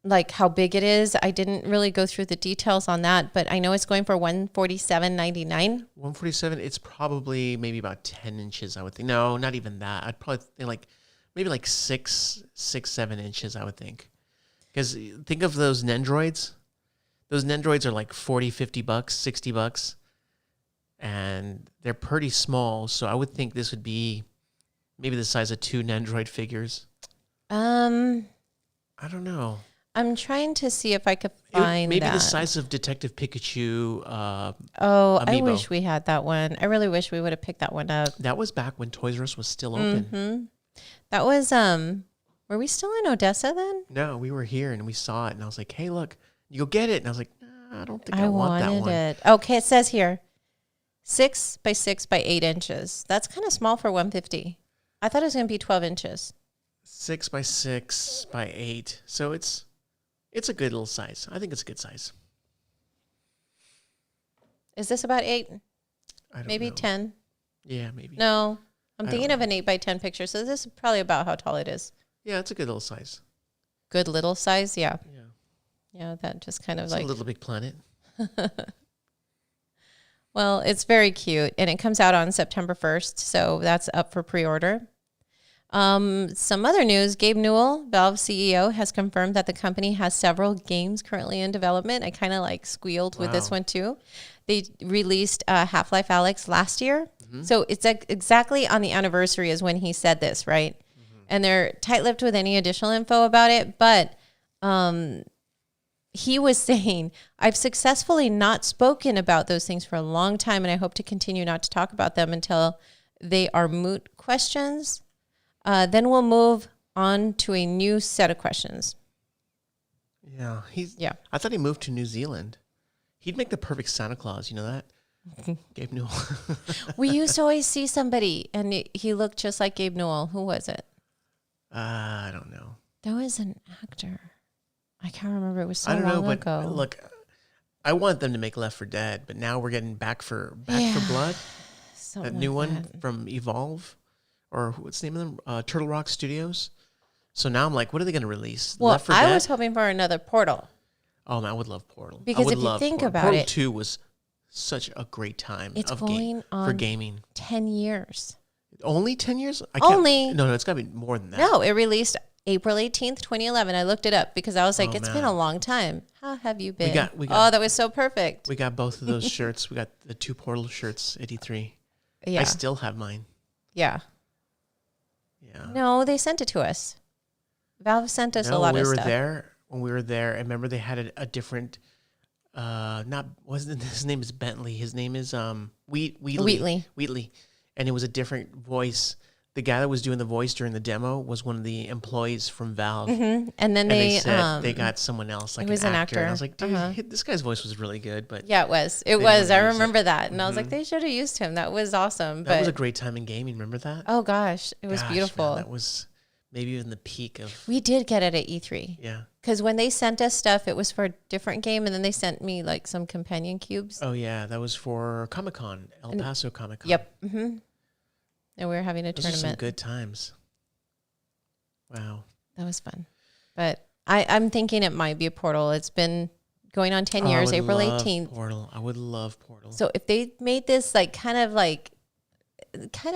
like how big it is. I didn't really go through the details on that, but I know it's going for $147.99.
147. It's probably maybe about 10 inches, I would think. No, not even that. I'd probably think like maybe like 7 inches, I would think. Because think of those Nendroids. Those Nendroids are like $40, $50, $60, and they're pretty small. So I would think this would be maybe the size of 2 Nendroid figures. I don't know.
I'm trying to see if I could find
maybe
that.
the size of Detective Pikachu.
Oh,
amiibo.
I wish we had that one. I really wish we would have picked that one up.
That was back when Toys R Us was still open.
Mm-hmm. That was were we still in Odessa then?
No, we were here and we saw it, and I was like, "Hey, look, you go get it." And I was like, "Nah, I don't think I want that one."
It. Okay, it says here 6 by 6 by 8 inches. That's kind of small for 150. I thought it was going to be 12 inches.
6 by 6 by 8. So it's a good little size. I think it's a good size.
Is this about 8?
I don't
Maybe
know.
10?
Yeah, maybe.
No, I'm
I
thinking
don't
of an 8 by 10 picture. So this is probably about how tall it is.
Yeah, it's a good little size.
Good little size, yeah.
Yeah.
Yeah, that just kind of
It's
like
a Little Big Planet.
Well, it's very cute, and it comes out on September 1st, so that's up for pre-order. Some other news, Gabe Newell, Valve CEO, has confirmed that the company has several games currently in development. I kind of like squealed with this
Wow.
one too. They released Half-Life Alyx last year. So it's exactly on the anniversary is when he said this, right? And they're tight-lipped with any additional info about it, but he was saying, I've successfully not spoken about those things for a long time, and I hope to continue not to talk about them until they are moot questions. Then we'll move on to a new set of questions.
Yeah,
Yeah.
I thought he moved to New Zealand. He'd make the perfect Santa Claus. You know that? Gabe Newell.
We used to always see somebody, and he looked just like Gabe Newell. Who was it?
I don't know.
That was an actor. I can't remember. It was so
I don't know,
long
but
ago.
look, I want them to make Left 4 Dead, but now we're getting Back for Blood,
Something
that new
like
one
that.
from Evolve, or what's the name of them? Turtle Rock Studios. So now I'm like, what are they going to release?
Well,
Left 4
I
Dead?
was hoping for another Portal.
Oh man, I would love Portal.
Because
I would
if you
love
think
Portal.
about
Portal
it-
2 was such a great time
It's
of
going
for
on
gaming.
10 years.
Only 10 years?
Only.
No, it's got to be more than that.
No, it released April 18th, 2011. I looked it up because I was like,
Oh,
it's
man.
been a long time. How have you been?
we got-
Oh, that was so perfect.
We got both of those shirts. We got the 2 Portal shirts at E3.
Yeah.
I still have mine.
Yeah.
Yeah.
No, they sent it to us. Valve sent us a lot
we
of
were
stuff.
there. When we were there, I remember they had a different, wasn't his name is Bentley. His name is Wheatley. Wheatley. And it was a different voice. The guy that was doing the voice during the demo was one of the employees from Valve.
Mm-hmm. And then
And they said they
it
got someone else, like
was
an
an
actor. And I
actor.
was like, dude, this guy's voice was really good, but
Yeah, it was. It
They
was.
didn't
I
use it.
remember that. And I was like, they should have used him. That was awesome.
that
But
was a great time in gaming. Remember that?
oh gosh, it was
Gosh, man,
beautiful.
that was maybe even the peak of,
We did get it at E3.
yeah.
Because when they sent us stuff, it was for a different game. And then they sent me like some companion cubes.
Oh yeah, that was for Comic-Con, El Paso Comic-Con.
Yep. Mm-hmm. And we were having a
Those are some
tournament.
good times. Wow.
That was fun. But I'm thinking it might be a Portal. It's been going on 10
Oh, I
years,
would
April
love
18th.
Portal. I would love Portal.
So if they made this kind of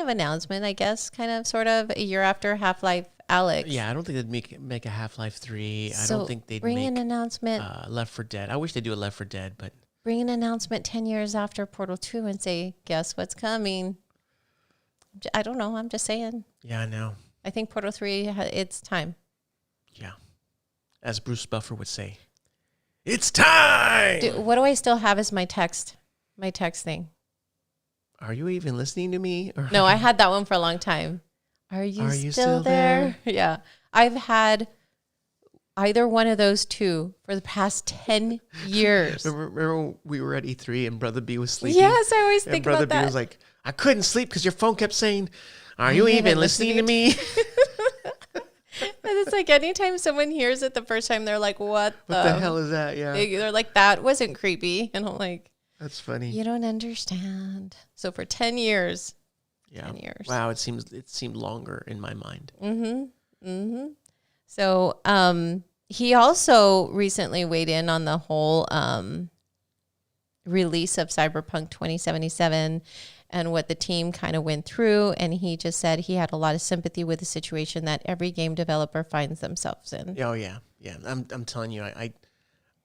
announcement, I guess, kind of sort of a year after Half-Life Alyx.
Yeah, I don't think they'd make a Half-Life 3. I
So
don't think they'd
bring
make
an announcement.
Left 4 Dead. I wish they'd do a Left 4 Dead, but
Bring an announcement 10 years after Portal 2 and say, guess what's coming? I don't know. I'm just saying.
yeah, I know.
I think Portal 3, it's time.
Yeah. As Bruce Buffer would say, it's time!
What do I still have as my text thing?
Are you even listening to me? Or
No, I had that one for a long time. Are you still there? Yeah. I've had either one of those two for the past 10 years.
Remember we were at E3 and Brother B was sleeping?
Yes, I always think
Brother
about that.
B was like, I couldn't sleep because your phone kept saying, are you even listening to me?
And it's like anytime someone hears it the first time, they're like, what
the hell is that? Yeah.
They're like, that wasn't creepy. And I'm like,
that's funny.
You don't understand. So for 10 years.
Yeah.
10 years.
Wow, it seemed longer in my mind.
So he also recently weighed in on the whole release of Cyberpunk 2077 and what the team kind of went through. And he just said he had a lot of sympathy with the situation that every game developer finds themselves in.
Oh, yeah. Yeah. I'm telling you,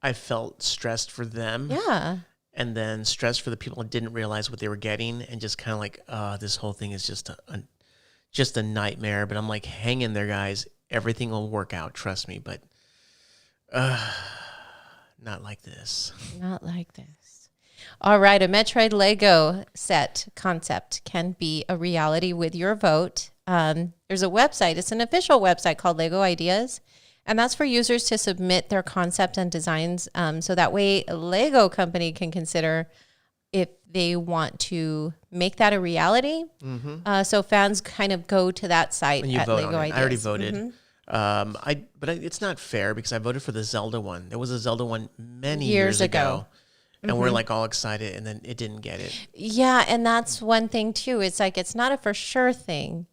I felt stressed for them.
Yeah.
And then stressed for the people that didn't realize what they were getting and just kind of like, this whole thing is just a nightmare. But I'm like, hang in there, guys. Everything will work out. Trust me. But not like this.
Not like this. All right. A Metroid Lego set concept can be a reality with your vote. There's a website. It's an official website called Lego Ideas. And that's for users to submit their concept and designs. So that way a Lego company can consider if they want to make that a reality. So fans kind of go to that site
and you
at
vote
Lego
on it.
Ideas.
I already voted. But it's not fair because I voted for the Zelda one. There was a Zelda one many years ago. And we're like all excited and then it didn't get it.
Yeah. And that's one thing too. It's like, it's not a for sure thing,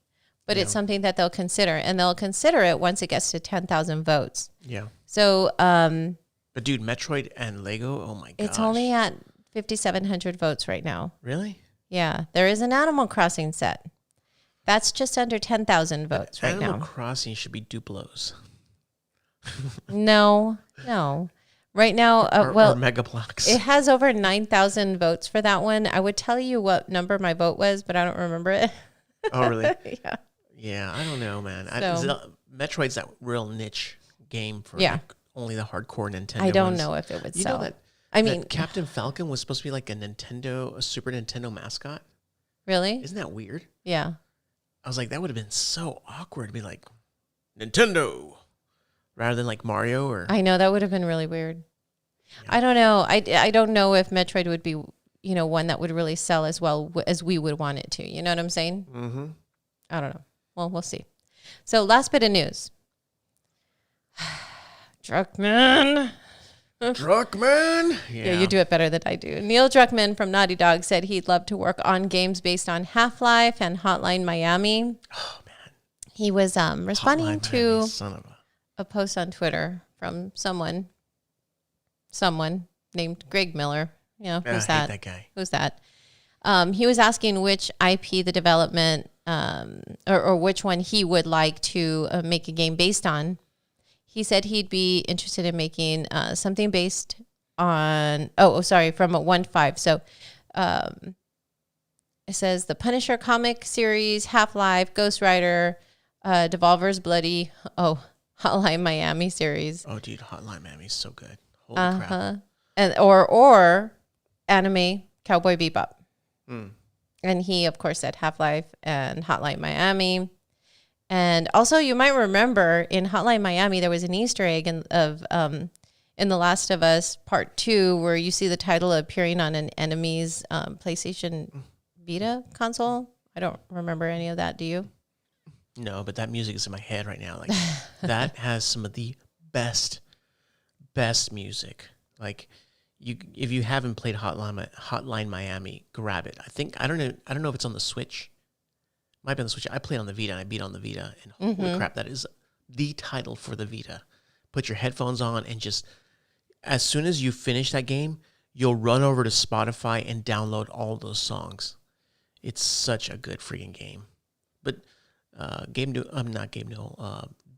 but it's something that they'll consider, and they'll consider it once it gets to 10,000 votes.
Yeah.
So,
but dude, Metroid and Lego, oh my gosh.
it's only at 5,700 votes right now.
Really?
Yeah. There is an Animal Crossing set. That's just under 10,000 votes right now.
Animal Crossing should be Duplos.
No. Right now,
or Megaplex.
it has over 9,000 votes for that one. I would tell you what number my vote was, but I don't remember it.
Oh, really?
Yeah.
Yeah, I don't know, man.
So,
Metroid's that real niche game for like only the hardcore Nintendo
I don't
ones.
know if it would
You
sell.
know that,
I mean,
Captain Falcon was supposed to be like a Super Nintendo mascot?
really?
Isn't that weird?
Yeah.
I was like, that would have been so awkward to be like, Nintendo, rather than like Mario or...
I know, that would have been really weird.
Yeah.
I don't know. I don't know if Metroid would be, one that would really sell as well as we would want it to. You know what I'm saying?
Mm-hmm.
I don't know. Well, we'll see. So last bit of news. Druckmann.
Druckmann?
Yeah, you do it better than I do. Neil Druckmann from Naughty Dog said he'd love to work on games based on Half-Life and Hotline Miami.
Oh, man.
He was responding to
Son of
a post on Twitter from someone named Greg Miller. Who's
I
that?
hate that guy.
Who's that? He was asking which IP the development or which one he would like to make a game based on. He said he'd be interested in making something based on, from a 1.5. So it says the Punisher comic series, Half-Life, Ghost Rider, Devolver's Bloody, Hotline Miami series.
Oh, dude, Hotline Miami is so good. Holy crap.
And or anime Cowboy Bebop.
Mm.
And he, of course, said Half-Life and Hotline Miami. And also, you might remember in Hotline Miami, there was an Easter egg in The Last of Us Part 2 where you see the title appearing on an enemy's PlayStation Vita console. I don't remember any of that. Do you?
No, but that music is in my head right now. Like that has some of the best music. Like if you haven't played Hotline Miami, grab it. I don't know if it's on the Switch. Might be on the Switch. I played on the Vita and I beat on the Vita, and holy crap, that is the title for the Vita. Put your headphones on and just as soon as you finish that game, you'll run over to Spotify and download all those songs. It's such a good freaking game. But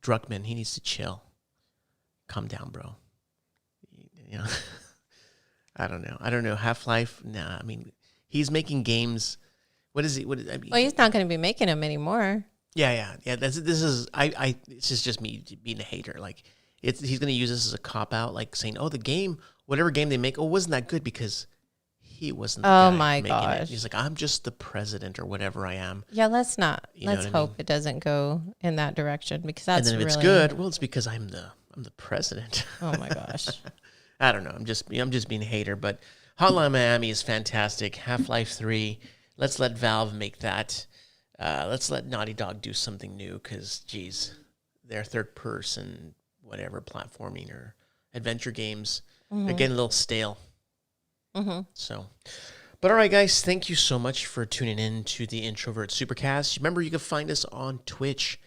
Druckmann, he needs to chill. Calm down, bro. I don't know. Half-Life, nah. I mean, he's making games. What is he? Well,
he's not going to be making them anymore.
Yeah. This is just me being a hater. Like, he's going to use this as a cop out, like saying, "Oh, the game, whatever game they make, wasn't that good because he wasn't." The guy
my
making
gosh!
It. He's like, "I'm just the president or whatever I am."
Yeah, let's not.
You know
let's
what I
hope
mean?
it doesn't go in that direction because that's
and then if
really...
it's good, well, it's because I'm the I'm the president.
Oh my gosh.
I don't know. I'm just being a hater, but Hotline Miami is fantastic. Half-Life 3. Let's let Valve make that. Let's let Naughty Dog do something new because, geez, their third-person, whatever, platforming or adventure games, they're getting a little stale. So, but all right, guys, thank you so much for tuning in to the Introvert Supercast. Remember, you can find us on Twitch,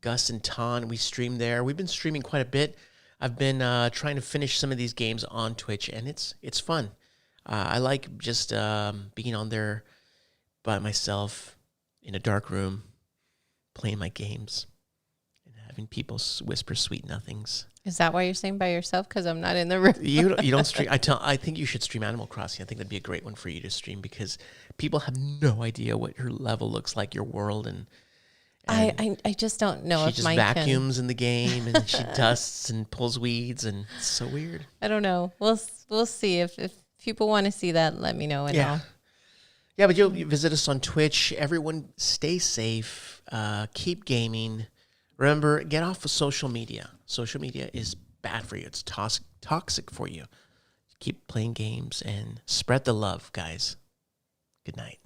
Gus and Ton. We stream there. We've been streaming quite a bit. I've been trying to finish some of these games on Twitch, and it's fun. I like just being on there by myself in a dark room, playing my games, and having people whisper sweet nothings.
Is that why you're saying by yourself? Because I'm not in the room.
You don't stream. I think you should stream Animal Crossing. I think that'd be a great one for you to stream because people have no idea what your level looks like, your world, and
I just don't know if
she just
mine
vacuums in the game and she dusts and pulls weeds and it's so weird.
I don't know. We'll see if people want to see that. Let me know. And
Yeah, but you visit us on Twitch. Everyone, stay safe. Keep gaming. Remember, get off of social media. Social media is bad for you. It's toxic for you. Keep playing games and spread the love, guys. Good night.